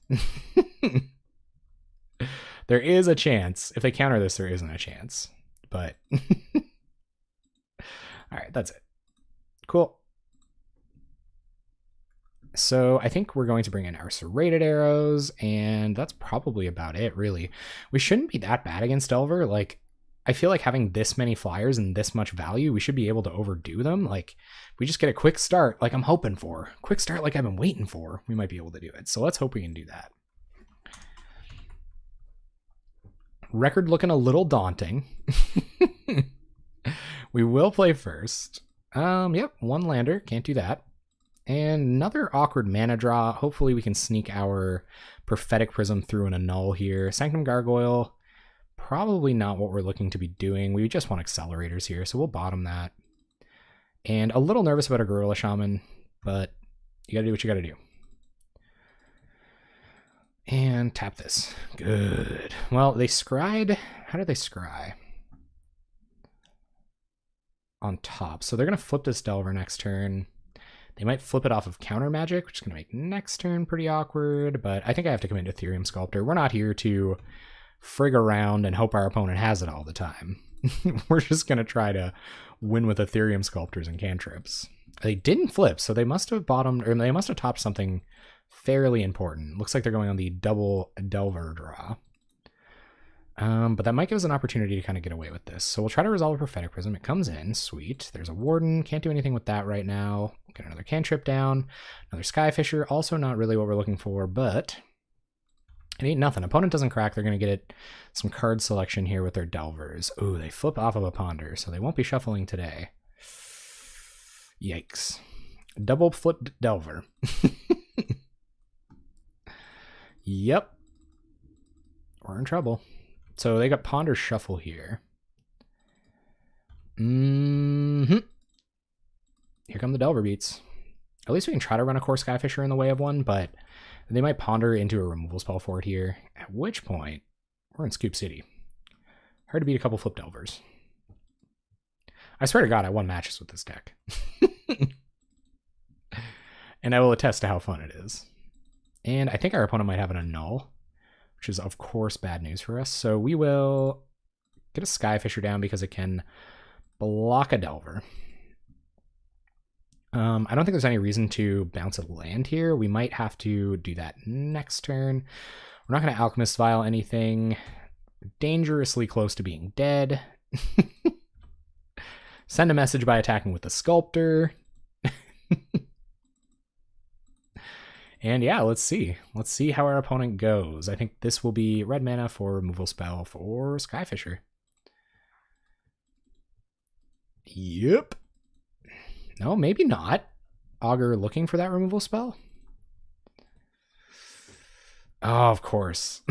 There is a chance. If they counter this, there isn't a chance. But all right, that's it. Cool. So I think we're going to bring in our Serrated Arrows, and that's probably about it, really. We shouldn't be that bad against Delver. Like, I feel like having this many flyers and this much value, we should be able to overdo them. Like, if we just get a quick start, like I'm hoping for. Quick start like I've been waiting for, we might be able to do it. So let's hope we can do that. Record looking a little daunting. We will play first. Yep, one lander, can't do that. And another awkward mana draw. Hopefully we can sneak our Prophetic Prism through an annul here. Sanctum Gargoyle, probably not what we're looking to be doing. We just want accelerators here, so we'll bottom that. And a little nervous about a Gorilla Shaman, but you gotta do what you gotta do. And tap this. Good. Well, they scryed. How did they scry? On top. So they're going to flip this Delver next turn. They might flip it off of Counter Magic, which is going to make next turn pretty awkward, but I think I have to commit Ethereum Sculptor. We're not here to frig around and hope our opponent has it all the time. We're just going to try to win with Ethereum Sculptors and cantrips. They didn't flip, so they must have bottomed, or they must have topped something fairly important. Looks like they're going on the double Delver draw. But that might give us an opportunity to kind of get away with this. So we'll try to resolve a Prophetic Prism. It comes in. Sweet. There's a Warden. Can't do anything with that right now. Get another cantrip down. Another Skyfisher. Also not really what we're looking for, but it ain't nothing. Opponent doesn't crack. They're going to get it some card selection here with their Delvers. Ooh, they flip off of a Ponder, so they won't be shuffling today. Yikes. Double flipped Delver. Yep. We're in trouble. So they got Ponder Shuffle here. Here come the Delver beats. At least we can try to run a Core Skyfisher in the way of one, but they might ponder into a removal spell for it here, at which point we're in Scoop City. Hard to beat a couple flip Delvers. I swear to God, I won matches with this deck. And I will attest to how fun it is. And I think our opponent might have an annul, which is, of course, bad news for us. So we will get a Skyfisher down because it can block a Delver. I don't think there's any reason to bounce a land here. We might have to do that next turn. We're not going to Alchemist Vial anything. Dangerously close to being dead. Send a message by attacking with the Sculptor. And yeah, let's see. Let's see how our opponent goes. I think this will be red mana for removal spell for Skyfisher. Yep. No, maybe not. Augur looking for that removal spell? Oh, of course.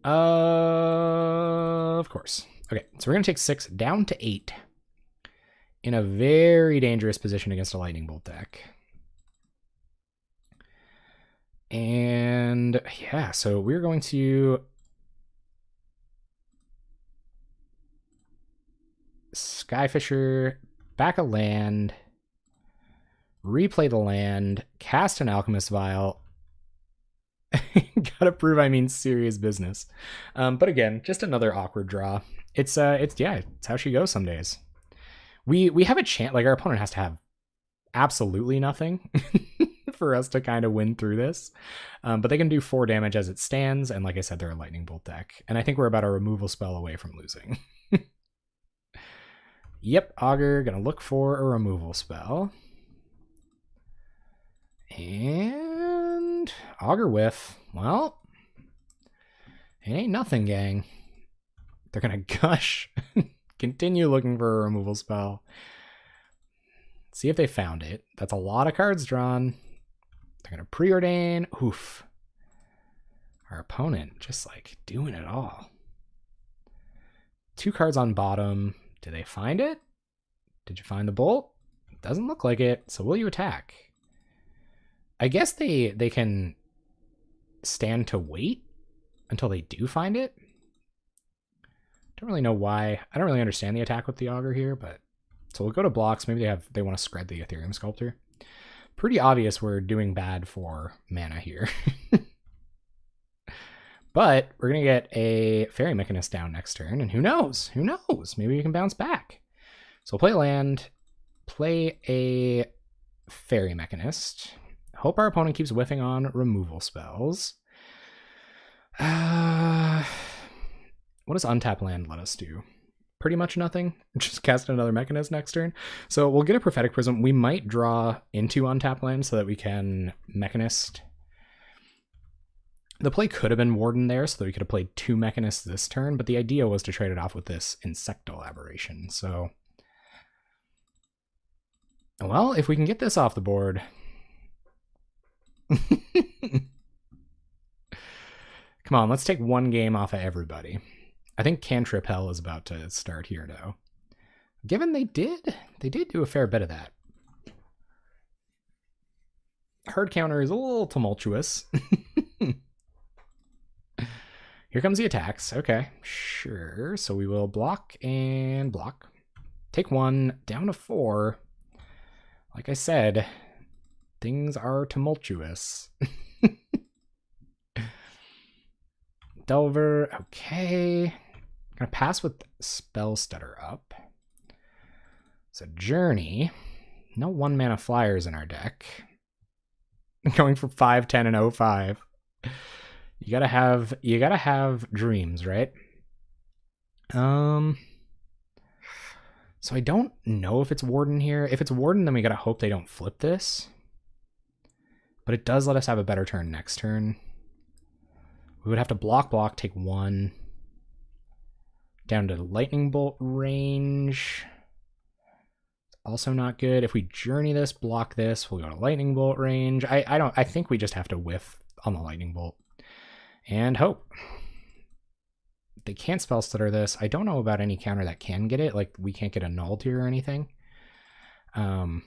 Of course. Okay, so we're going to take 6 down to 8 in a very dangerous position against a Lightning Bolt deck. And yeah, so we're going to Skyfisher, back a land, replay the land, cast an Alchemist Vial. Gotta prove I mean serious business. But again, just another awkward draw. It's how she goes some days. We have a chance, like our opponent has to have absolutely nothing for us to kind of win through this. But they can do 4 damage as it stands, and like I said, they're a Lightning Bolt deck. And I think we're about a removal spell away from losing. Yep, Augur, gonna look for a removal spell. And Augur whiff. Well, it ain't nothing, gang. They're gonna gush. Continue looking for a removal spell. See if they found it. That's a lot of cards drawn. They're gonna preordain. Oof. Our opponent just like doing it all. 2 cards on bottom. Did they find it? Did you find the bolt? Doesn't look like it. So will you attack? I guess they can stand to wait until they do find it. Don't really know why. I don't really understand the attack with the Augur here, but so we'll go to blocks. Maybe they want to spread the Ethereum Sculptor. Pretty obvious we're doing bad for mana here. But we're going to get a Fairy Mechanist down next turn, and who knows? Who knows? Maybe we can bounce back. So we'll play a land, play a Fairy Mechanist. Hope our opponent keeps whiffing on removal spells. What does untap land let us do? Pretty much nothing. Just cast another Mechanist next turn. So we'll get a Prophetic Prism. We might draw into untap land so that we can Mechanist. The play could have been Warden there, so that we could have played 2 Mechanists this turn, but the idea was to trade it off with this Insectal Aberration. So Well, if we can get this off the board. Come on, let's take one game off of everybody. I think Cantrip Hell is about to start here, though. Given they did do a fair bit of that. Herd counter is a little tumultuous. Here comes the attacks. Okay, sure. So we will block and block. Take one, down to 4. Like I said, things are tumultuous. Delver, okay. Gonna pass with Spell Stutter up. So Journey. No 1-mana flyers in our deck. Going for 5, 10, and 05. You gotta have dreams, right? So I don't know if it's Warden here. If it's Warden, then we gotta hope they don't flip this. But it does let us have a better turn next turn. We would have to block, take 1. Down to Lightning Bolt range. Also not good. If we Journey this, block this, we'll go to Lightning Bolt range. I think we just have to whiff on the Lightning Bolt. And hope. They can't Spell Stutter this. I don't know about any counter that can get it. Like, we can't get annulled here or anything. And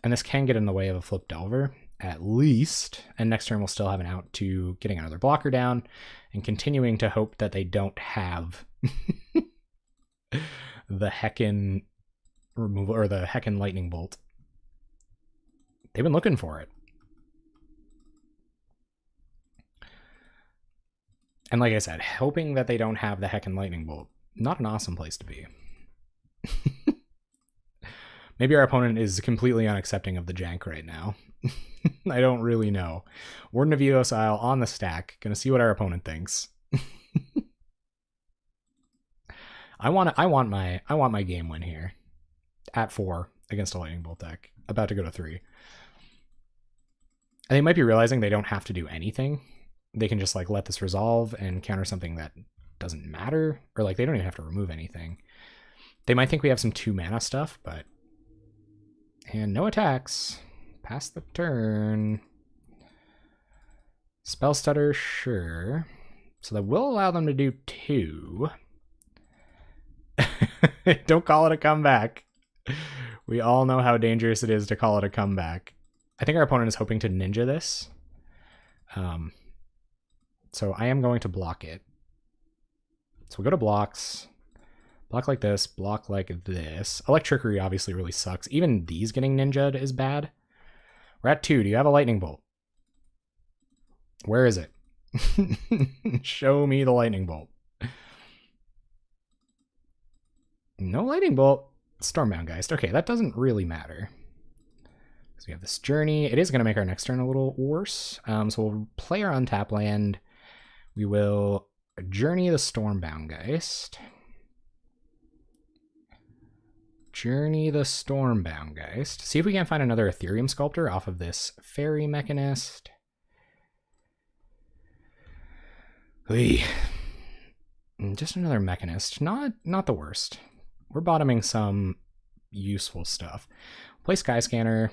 this can get in the way of a Flip Delver, at least. And next turn we'll still have an out to getting another blocker down and continuing to hope that they don't have the heckin' removal or the heckin' Lightning Bolt. They've been looking for it. And like I said, hoping that they don't have the heckin' Lightning Bolt. Not an awesome place to be. Maybe our opponent is completely unaccepting of the jank right now. I don't really know. Warden of Eosile on the stack. Gonna see what our opponent thinks. I want my game win here. At 4 against a Lightning Bolt deck. About to go to 3. And they might be realizing they don't have to do anything. They can just like let this resolve and counter something that doesn't matter. Or like they don't even have to remove anything. They might think we have some 2-mana stuff, but... And no attacks. Pass the turn. Spell Stutter, sure. So that will allow them to do 2. Don't call it a comeback. We all know how dangerous it is to call it a comeback. I think our opponent is hoping to ninja this. So I am going to block it. So we go to blocks. Block like this, block like this. Electrickery obviously really sucks. Even these getting ninja'd is bad. We're at 2. Do you have a Lightning Bolt? Where is it? Show me the Lightning Bolt. No Lightning Bolt. Stormbound Geist. Okay, that doesn't really matter. So we have this Journey. It is going to make our next turn a little worse. So we'll play our untap land. We will Journey the Stormbound Geist. Journey the Stormbound Geist. See if we can find another Ethereum Sculptor off of this Fairy Mechanist. Oy. Just another Mechanist. Not the worst. We're bottoming some useful stuff. Play Skyscanner,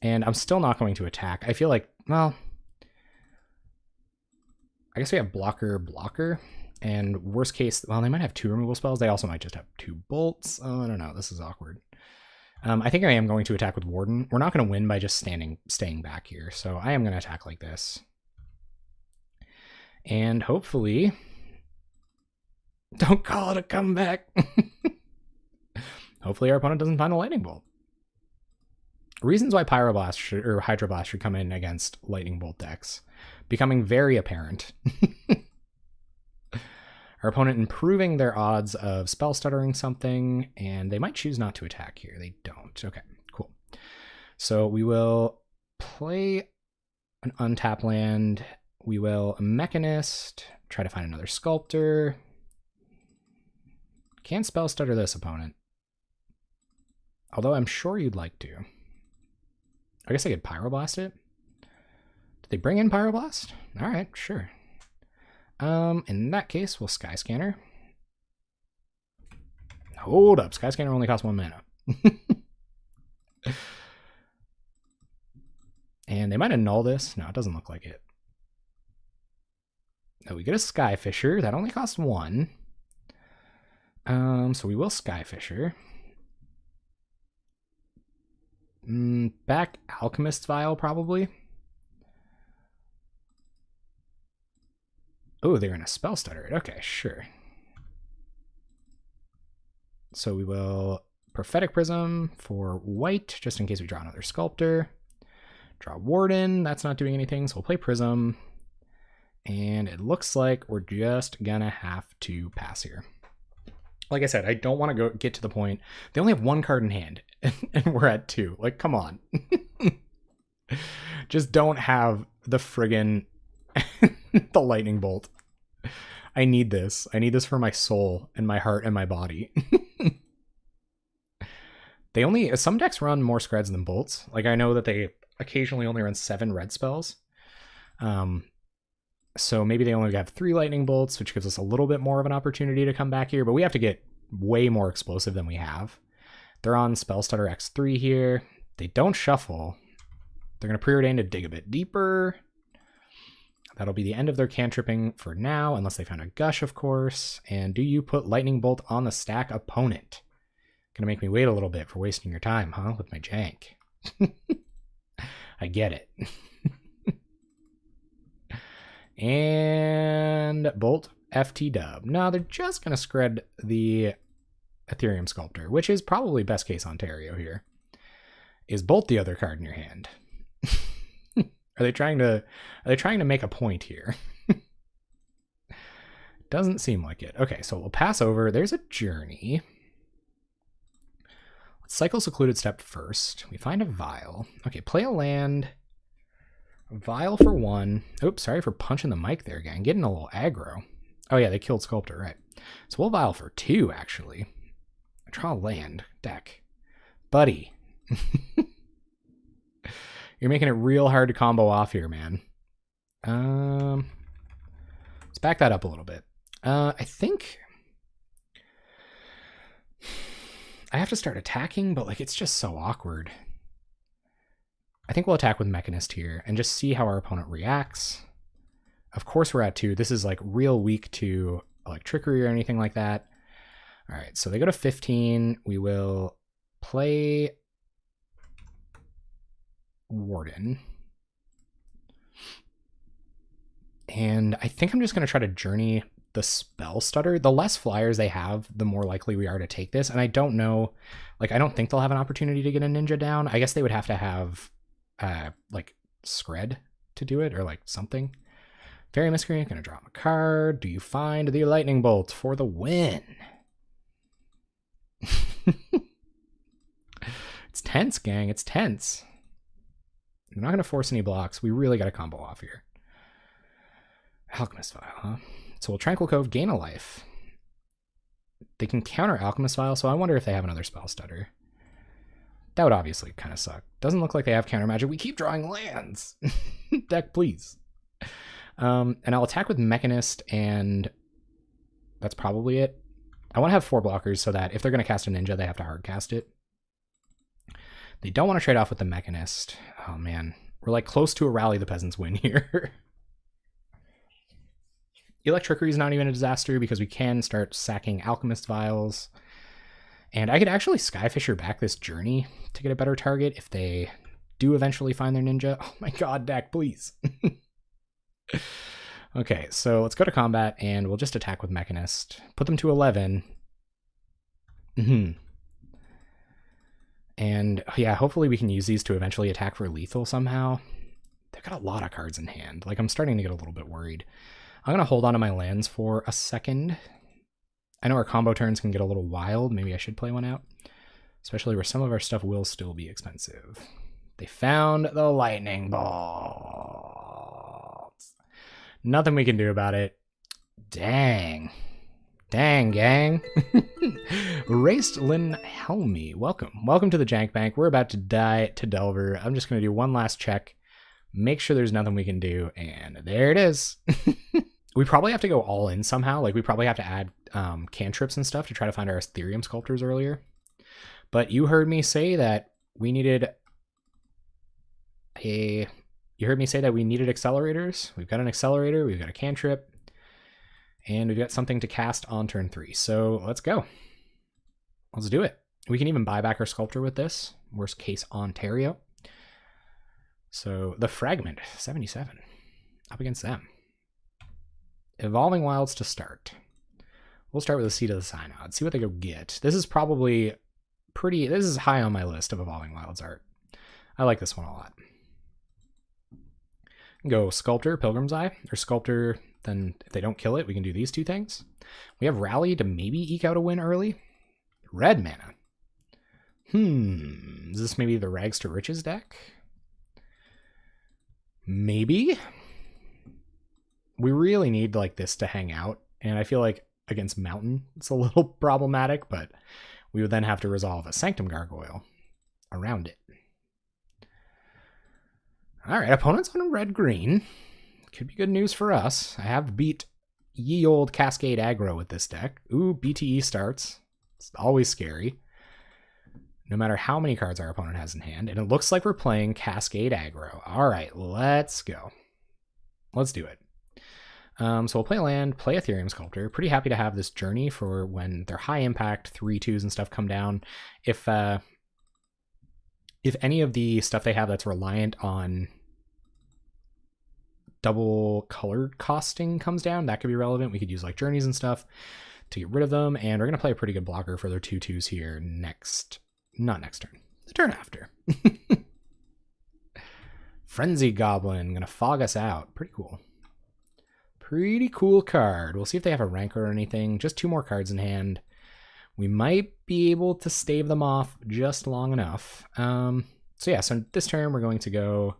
and I'm still not going to attack. I feel like, well, I guess we have blocker, and worst case, well, they might have 2 removal spells. They also might just have 2 bolts. Oh, I don't know. This is awkward. I think I am going to attack with Warden. We're not going to win by just staying back here, so I am going to attack like this. And hopefully, don't call it a comeback. Hopefully our opponent doesn't find a Lightning Bolt. Reasons why Pyroblast or Hydroblast should come in against Lightning Bolt decks. Becoming very apparent. Our opponent improving their odds of spell stuttering something, and they might choose not to attack here. They don't. Okay, cool. So we will play an untap land. We will Mechanist, try to find another Sculptor. Can't spell stutter this opponent. Although I'm sure you'd like to. I guess I could Pyroblast it. Did they bring in Pyroblast? All right, sure. In that case, we'll Skyscanner. Hold up, Skyscanner only costs 1 mana. And they might annul this. No, it doesn't look like it. No, we get a Skyfisher. That only costs 1. So we will Skyfisher. Back Alchemist's Vial, probably. Oh, they're in a spell stutter. Okay, sure. So we will Prophetic Prism for white, just in case we draw another Sculptor. Draw Warden. That's not doing anything, so we'll play Prism. And it looks like we're just gonna have to pass here. Like I said, I don't want to get to the point. They only have 1 card in hand, and we're at 2. Like, come on. Just don't have the friggin' the lightning bolt. I need this. I need this for my soul and my heart and my body. Some decks run more screds than bolts. Like, I know that they occasionally only run 7 red spells. So maybe they only have 3 lightning bolts, which gives us a little bit more of an opportunity to come back here, but we have to get way more explosive than we have. They're on Spell Stutter X3 here. They don't shuffle. They're going to preordain to dig a bit deeper. That'll be the end of their cantripping for now, unless they found a gush, of course. And do you put Lightning Bolt on the stack, opponent? Gonna make me wait a little bit for wasting your time, huh? With my jank. I get it. And Bolt FT dub. No, they're just gonna scred the Ethereum Sculptor, which is probably best case Ontario here. Is Bolt the other card in your hand? Are they trying to make a point here? Doesn't seem like it. Okay, so we'll pass over. There's a journey. Let's cycle Secluded Step first. We find a vial. Okay, play a land. Vial for 1. Oops, sorry for punching the mic there, gang. Getting a little aggro. Oh yeah, they killed Sculptor, right. So we'll vial for 2, actually. Draw a land. Deck. Buddy. You're making it real hard to combo off here, man. Let's back that up a little bit. I think I have to start attacking, but like it's just so awkward. I think we'll attack with Mechanist here and just see how our opponent reacts. Of course we're at 2. This is like real weak to Trickery or anything like that. All right, so they go to 15. We will play Warden. And I think I'm just going to try to journey the Spell Stutter. The less flyers they have, the more likely we are to take this. And I don't know, I don't think they'll have an opportunity to get a ninja down. I guess they would have to have, Scred to do it, or something. Fairy Miscreant, gonna draw a card. Do you find the Lightning Bolt for the win? It's tense, gang. It's tense. I'm not gonna force any blocks. We really gotta combo off here. Alchemist Vial, huh? So we'll Tranquil Cove, gain a life. They can counter Alchemist Vial, so I wonder if they have another Spell Stutter. That would obviously kind of suck. Doesn't look like they have counter magic. We keep drawing lands. Deck, please. And I'll attack with Mechanist, and that's probably it. I want to have 4 blockers so that if they're going to cast a ninja, they have to hard cast it. They don't want to trade off with the Mechanist. Oh, man. We're close to a Rally the Peasants win here. Electrickery is not even a disaster because we can start sacking Alchemist Vials. And I could actually Skyfisher back this journey to get a better target if they do eventually find their ninja. Oh my god, deck, please. Okay, so let's go to combat and we'll just attack with Mechanist. Put them to 11. And yeah, hopefully we can use these to eventually attack for lethal somehow. They've got a lot of cards in hand. I'm starting to get a little bit worried. I'm going to hold on to my lands for a second. I know our combo turns can get a little wild. Maybe I should play one out. Especially where some of our stuff will still be expensive. They found the lightning bolts. Nothing we can do about it. Dang. Dang, gang. Raced Lynn Helmy. Welcome. Welcome to the Jank Bank. We're about to die to Delver. I'm just going to do one last check. Make sure there's nothing we can do. And there it is. We probably have to go all in somehow. We probably have to add cantrips and stuff to try to find our Ethereum Sculptors earlier. But you heard me say that we needed you heard me say that we needed accelerators. We've got an accelerator, we've got a cantrip, and we've got something to cast on turn 3. So let's go. Let's do it. We can even buy back our Sculptor with this. Worst case, Ontario. So the Fragment, 77. Up against them. Evolving Wilds to start. We'll start with a Seed of the Synod. See what they go get. This is probably this is high on my list of Evolving Wilds art. I like this one a lot. Go Sculptor, Pilgrim's Eye, or Sculptor, then if they don't kill it, we can do these two things. We have Rally to maybe eke out a win early. Red mana. Is this maybe the Rags to Riches deck? Maybe. We really need like this to hang out, and I feel like against Mountain it's a little problematic, but we would then have to resolve a Sanctum Gargoyle around it. Alright, opponents on red-green. Could be good news for us. I have beat ye old Cascade aggro with this deck. Ooh, BTE starts. It's always scary. No matter how many cards our opponent has in hand. And it looks like we're playing Cascade aggro. Alright, let's go. Let's do it. So we'll play a land, play Ethereum Sculptor. Pretty happy to have this Journey for when their high impact 3/2s and stuff come down. If any of the stuff they have that's reliant on double colored costing comes down, that could be relevant. We could use like Journeys and stuff to get rid of them. And we're going to play a pretty good blocker for their 2/2s here not next turn, the turn after. Frenzy Goblin, going to fog us out. Pretty cool. Pretty cool card. We'll see if they have a Rancor or anything. Just 2 more cards in hand. We might be able to stave them off just long enough. So this turn we're going to go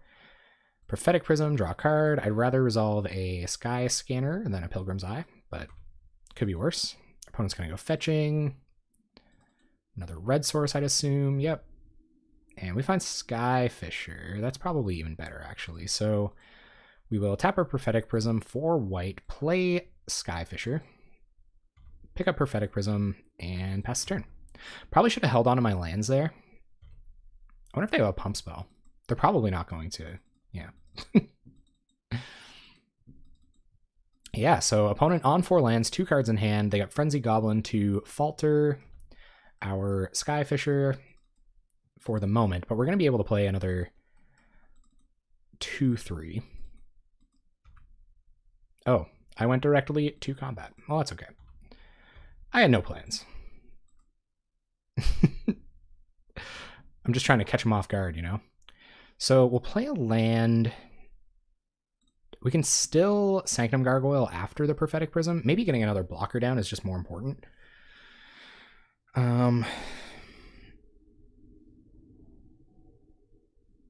Prophetic Prism, draw a card. I'd rather resolve a Sky Scanner than a Pilgrim's Eye, but could be worse. Opponent's going to go fetching. Another red source, I'd assume. Yep. And we find Sky Fisher. That's probably even better, actually. So we will tap our Prophetic Prism for white, play Sky Fisher, pick up Prophetic Prism, and pass the turn. Probably should have held on to my lands there. I wonder if they have a pump spell. They're probably not going to. Yeah. Yeah, so opponent on 4 lands, 2 cards in hand. They got Frenzy Goblin to falter our Sky Fisher for the moment, but we're going to be able to play another 2/3. Oh, I went directly to combat. Well, that's okay. I had no plans. I'm just trying to catch them off guard, you know? So we'll play a land. We can still Sanctum Gargoyle after the Prophetic Prism. Maybe getting another blocker down is just more important.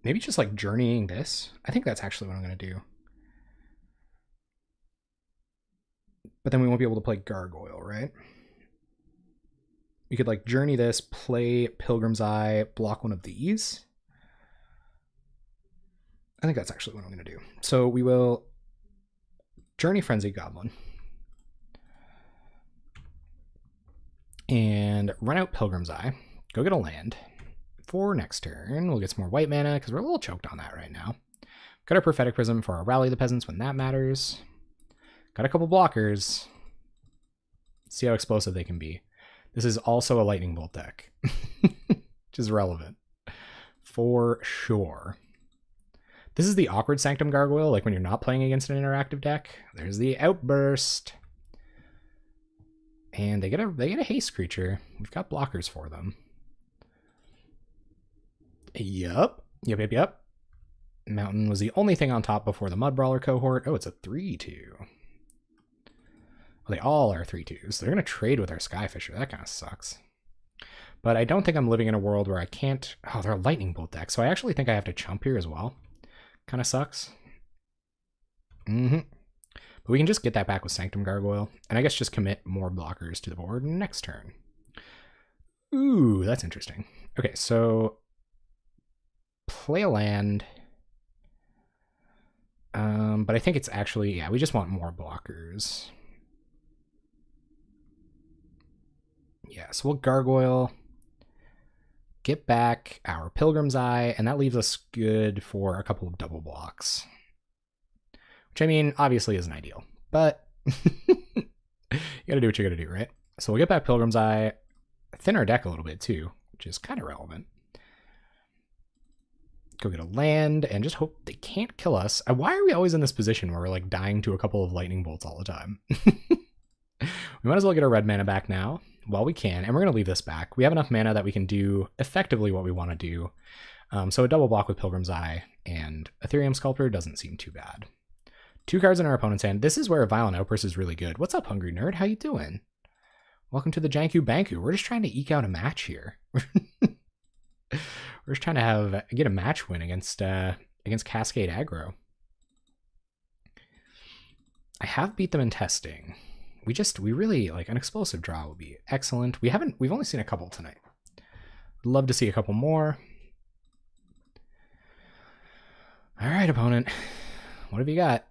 Maybe just like journeying this. I think that's actually what I'm going to do. But then we won't be able to play Gargoyle, right? We could like journey this, play Pilgrim's Eye, block one of these. I think that's actually what I'm going to do. So we will journey Frenzy Goblin and run out Pilgrim's Eye, go get a land for next turn. We'll get some more white mana because we're a little choked on that right now. Got our Prophetic Prism for our Rally the Peasants when that matters. Got a couple blockers. See how explosive they can be. This is also a Lightning Bolt deck, which is relevant for sure. This is the awkward Sanctum Gargoyle, like when you're not playing against an interactive deck. There's the Outburst. And they get a haste creature. We've got blockers for them. Yup. Yep. Mountain was the only thing on top before the Mud Brawler cohort. Oh, it's a 3/2. Well, they all are 3/2s. They're going to trade with our Sky Fisher. That kind of sucks. But I don't think I'm living in a world where I can't... Oh, they're a Lightning Bolt deck. So I actually think I have to chump here as well. Kind of sucks. But we can just get that back with Sanctum Gargoyle. And I guess just commit more blockers to the board next turn. Ooh, that's interesting. Okay, so... play a land. But I think it's actually... Yeah, we just want more blockers. Yeah, so we'll Gargoyle. get back our Pilgrim's Eye, and that leaves us good for a couple of double blocks. Which, I mean, obviously isn't ideal, but you gotta do what you gotta do, right? So we'll get back Pilgrim's Eye, thin our deck a little bit too, which is kind of relevant. Go get a land and just hope they can't kill us. Why are we always in this position where we're like dying to a couple of lightning bolts all the time? We might as well get our red mana back now while we can, and we're going to leave this back. We have enough mana that we can do effectively what we want to do. So a double block with Pilgrim's Eye and Ethereum Sculptor doesn't seem too bad. 2 cards in our opponent's hand. This is where a Violent Outburst is really good. What's up, Hungry Nerd? How you doing? Welcome to the Janku Banku. We're just trying to eke out a match here. We're just trying to get a match win against Cascade Aggro. I have beat them in testing. We really like an explosive draw would be excellent. We've only seen a couple tonight. Would love to see a couple more. All right, opponent. What have you got?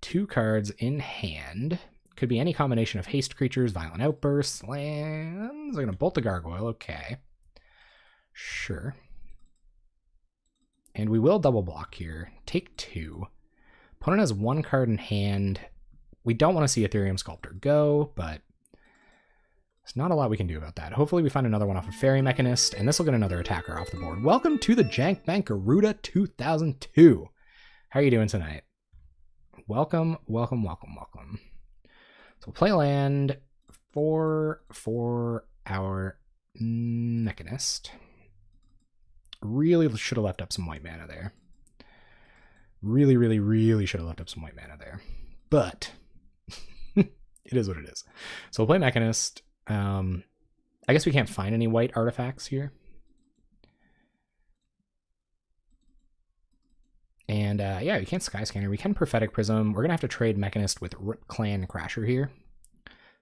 2 cards in hand. Could be any combination of haste creatures, violent outbursts, lands. They're gonna bolt the gargoyle. Okay. Sure. And we will double block here. Take 2. Opponent has 1 card in hand. We don't want to see Ethereum Sculptor go, but there's not a lot we can do about that. Hopefully we find another one off of Fairy Mechanist, and this will get another attacker off the board. Welcome to the Jank Bankaruda 2002. How are you doing tonight? Welcome, welcome, welcome, welcome. So we'll play land for our Mechanist. Really should have left up some white mana there. Really, really, really should have left up some white mana there. But it is what it is. So we'll play Mechanist. I guess we can't find any white artifacts here. And yeah, we can't Skyscanner. We can Prophetic Prism. We're going to have to trade Mechanist with Rip Clan Crasher here.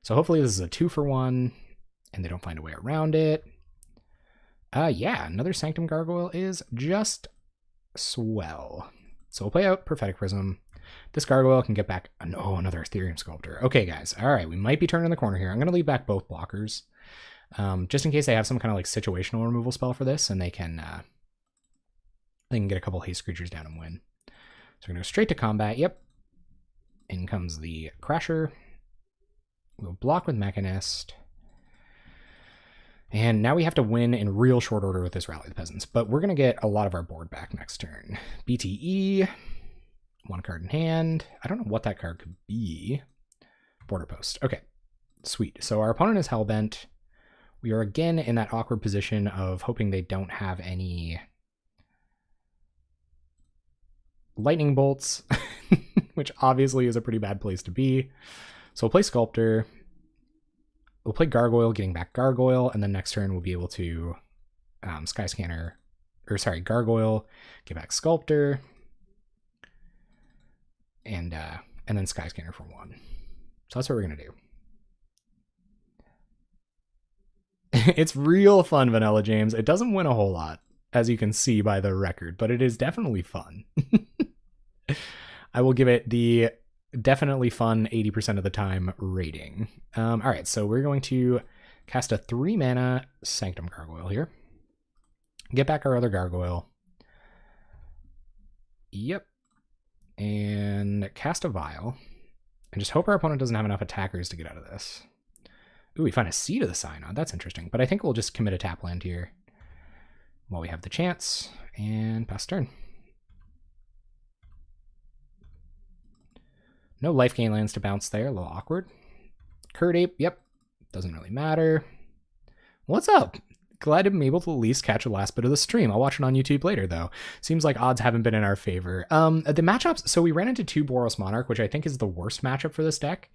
So hopefully this is a 2-for-1 and they don't find a way around it. Yeah, another Sanctum Gargoyle is just swell. So we'll play out Prophetic Prism. This gargoyle can get back. Oh, another Ethereum Sculptor. Okay, guys. All right, we might be turning the corner here. I'm going to leave back both blockers, just in case they have some kind of like situational removal spell for this, and they can get a couple haste creatures down and win. So we're going to go straight to combat. Yep. In comes the Crasher. We'll block with Mechanist. And now we have to win in real short order with this Rally the Peasants, but we're going to get a lot of our board back next turn. BTE. 1 card in hand. I don't know what that card could be. Border Post. Okay, sweet. So our opponent is Hellbent. We are again in that awkward position of hoping they don't have any lightning bolts, which obviously is a pretty bad place to be. So we'll play Sculptor. We'll play Gargoyle, getting back Gargoyle, and then next turn we'll be able to Skyscanner, or sorry, Gargoyle, get back Sculptor. And then Skyscanner for 1. So that's what we're going to do. It's real fun, Vanilla James. It doesn't win a whole lot, as you can see by the record, but it is definitely fun. I will give it the definitely fun 80% of the time rating. All right, so we're going to cast a 3-mana Sanctum Gargoyle here. Get back our other Gargoyle. Yep. And cast a Vial, and just hope our opponent doesn't have enough attackers to get out of this. Ooh, we find a Seed of the Synod. That's interesting, but I think we'll just commit a tap land here while we have the chance, and pass turn. No life gain lands to bounce there, a little awkward. Curd Ape, yep, doesn't really matter. What's up? Glad to be able to at least catch the last bit of the stream. I'll watch it on YouTube later, though. Seems like odds haven't been in our favor. The matchups, so we ran into 2 Boros Monarch, which I think is the worst matchup for this deck.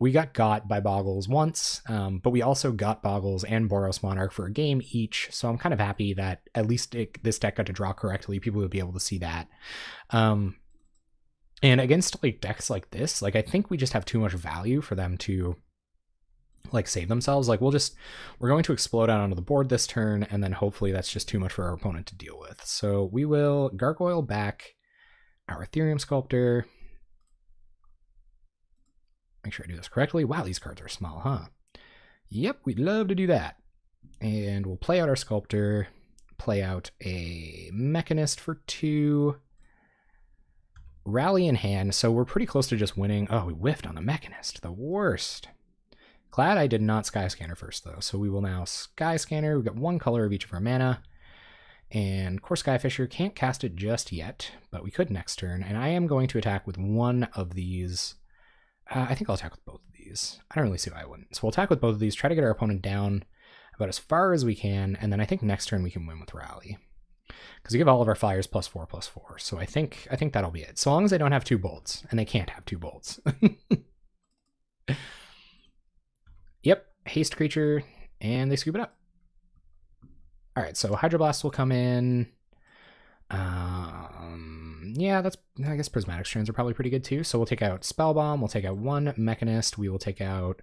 We got by Boggles once, but we also got Boggles and Boros Monarch for a game each, so I'm kind of happy that at least this deck got to draw correctly. People would be able to see that. And against like decks like this, like I think we just have too much value for them to like save themselves. Like we're going to explode out onto the board this turn, and then hopefully that's just too much for our opponent to deal with. So we will Gargoyle back our Ethereum Sculptor. Make sure I do this correctly. Wow, these cards are small, huh? Yep, we'd love to do that. And we'll play out our Sculptor, play out a Mechanist for 2, Rally in hand, so we're pretty close to just winning. Oh, we whiffed on the Mechanist, the worst. Glad I did not Sky Scanner first, though, so we will now Sky Scanner. We've got 1 color of each of our mana, and Core Skyfisher can't cast it just yet, but we could next turn, and I am going to attack with one of these. I think I'll attack with both of these. I don't really see why I wouldn't. So we'll attack with both of these, try to get our opponent down about as far as we can, and then I think next turn we can win with Rally. Because we give all of our flyers +4/+4. So I think that'll be it. So long as they don't have 2 bolts, and they can't have 2 bolts. Yep, haste creature, and they scoop it up. All right, so Hydroblast will come in. Yeah, I guess Prismatic Strands are probably pretty good too. So we'll take out Spellbomb, we'll take out 1 Mechanist, we will take out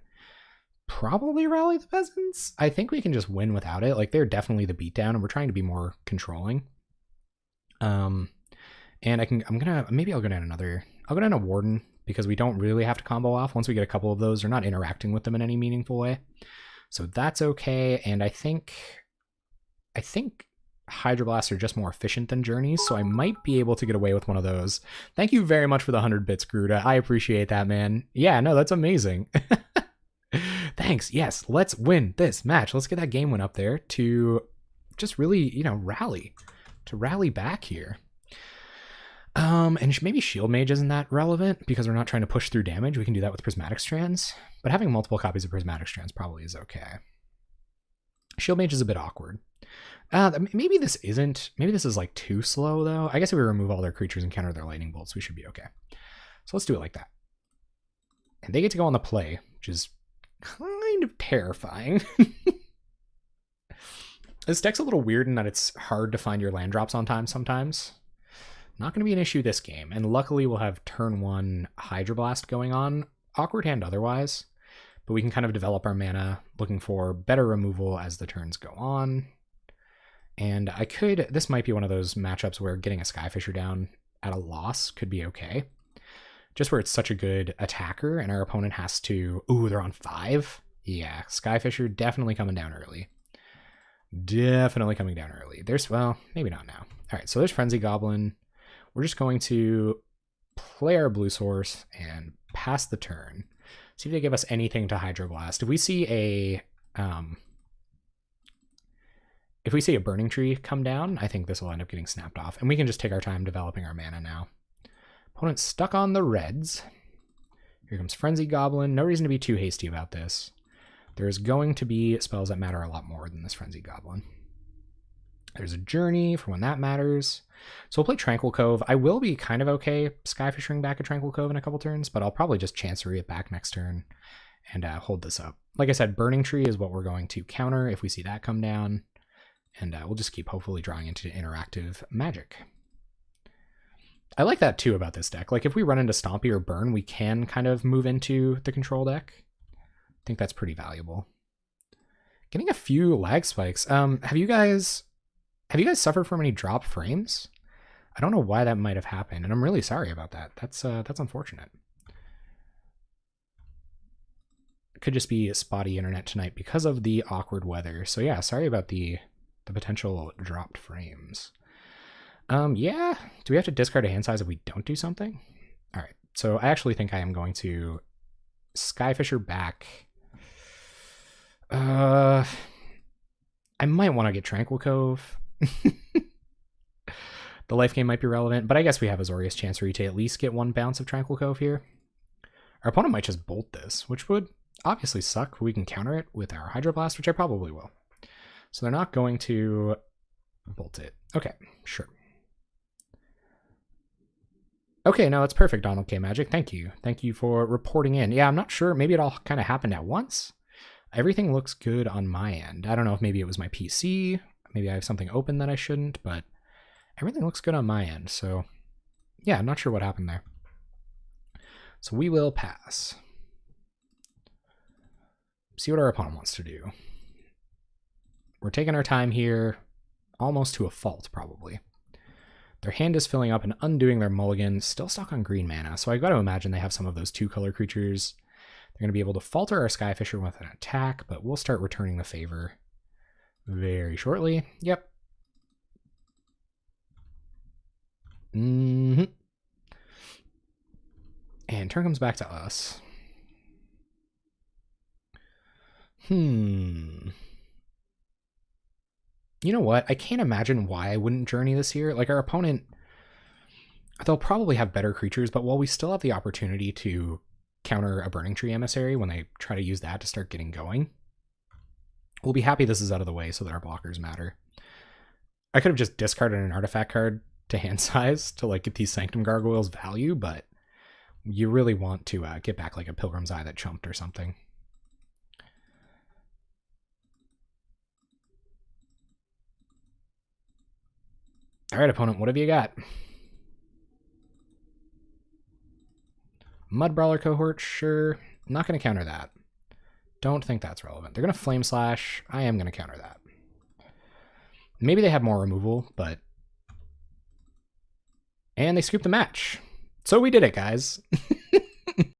probably Rally the Peasants. I think we can just win without it. Like, they're definitely the beatdown, and we're trying to be more controlling. And maybe I'll go down a Warden, because we don't really have to combo off. Once we get a couple of those, they're not interacting with them in any meaningful way. So that's okay, and I think Hydroblasts are just more efficient than Journeys, so I might be able to get away with one of those. Thank you very much for the 100 bits, Gruda. I appreciate that, man. Yeah, no, that's amazing. Thanks. Yes, let's win this match. Let's get that game win up there to just really, rally back here. And maybe Shield Mage isn't that relevant because we're not trying to push through damage. We can do that with Prismatic Strands, but having multiple copies of Prismatic Strands probably is okay. Shield Mage is a bit awkward. Maybe this is like too slow though. I guess if we remove all their creatures and counter their lightning bolts, we should be okay. So let's do it like that. And they get to go on the play, which is kind of terrifying. This deck's a little weird in that it's hard to find your land drops on time sometimes. Not going to be an issue this game, and luckily we'll have turn 1 Hydroblast going on. Awkward hand otherwise, but we can kind of develop our mana looking for better removal as the turns go on. And this might be one of those matchups where getting a Skyfisher down at a loss could be okay. Just where it's such a good attacker and our opponent has to... Ooh, they're on 5? Yeah, Skyfisher definitely coming down early. Definitely coming down early. Well, maybe not now. All right, so there's Frenzy Goblin. We're just going to play our blue source and pass the turn. See if they give us anything to Hydroblast. If we see a Burning Tree come down, I think this will end up getting snapped off. And we can just take our time developing our mana now. Opponent's stuck on the reds. Here comes Frenzy Goblin. No reason to be too hasty about this. There's going to be spells that matter a lot more than this Frenzy Goblin. There's a Journey for when that matters. So we'll play Tranquil Cove. I will be kind of okay Skyfishing back a Tranquil Cove in a couple turns, but I'll probably just Chancery it back next turn and hold this up. Like I said, Burning Tree is what we're going to counter if we see that come down. And we'll just keep hopefully drawing into interactive magic. I like that too about this deck. Like if we run into Stompy or Burn, we can kind of move into the control deck. I think that's pretty valuable. Getting a few lag spikes. Have you guys suffered from any drop frames? I don't know why that might have happened, and I'm really sorry about that. That's unfortunate. It could just be a spotty internet tonight because of the awkward weather. So yeah, sorry about the potential dropped frames. Yeah, do we have to discard a hand size if we don't do something? All right, so I actually think I am going to Skyfisher back. I might want to get Tranquil Cove. The life gain might be relevant, but I guess we have Azorius Chancery to at least get 1 bounce of Tranquil Cove here. Our opponent might just bolt this, which would obviously suck. We can counter it with our Hydroblast, which I probably will. So they're not going to bolt it. Okay, sure. Okay, no, that's perfect, Donald K. Magic. Thank you. Thank you for reporting in. Yeah, I'm not sure. Maybe it all kind of happened at once. Everything looks good on my end. I don't know if maybe it was my PC. Maybe I have something open that I shouldn't, but everything looks good on my end. So yeah, I'm not sure what happened there. So we will pass. See what our opponent wants to do. We're taking our time here, almost to a fault, probably. Their hand is filling up and undoing their mulligan, still stuck on green mana, so I got to imagine they have some of those 2-color creatures. They're going to be able to falter our Skyfisher with an attack, but we'll start returning the favor. very shortly. Yep. And turn comes back to us. You know what? I can't imagine why I wouldn't journey this here. Like, our opponent, they'll probably have better creatures, but while we still have the opportunity to counter a Burning Tree Emissary when they try to use that to start getting going, we'll be happy this is out of the way so that our blockers matter. I could have just discarded an artifact card to hand size to like get these Sanctum Gargoyles value, but you really want to get back like a Pilgrim's Eye that chumped or something. All right, opponent, what have you got? Mud Brawler Cohort, sure. Not going to counter that. Don't think that's relevant. They're going to Flame Slash. I am going to counter that. Maybe they have more removal, but... And they scoop the match. So we did it, guys.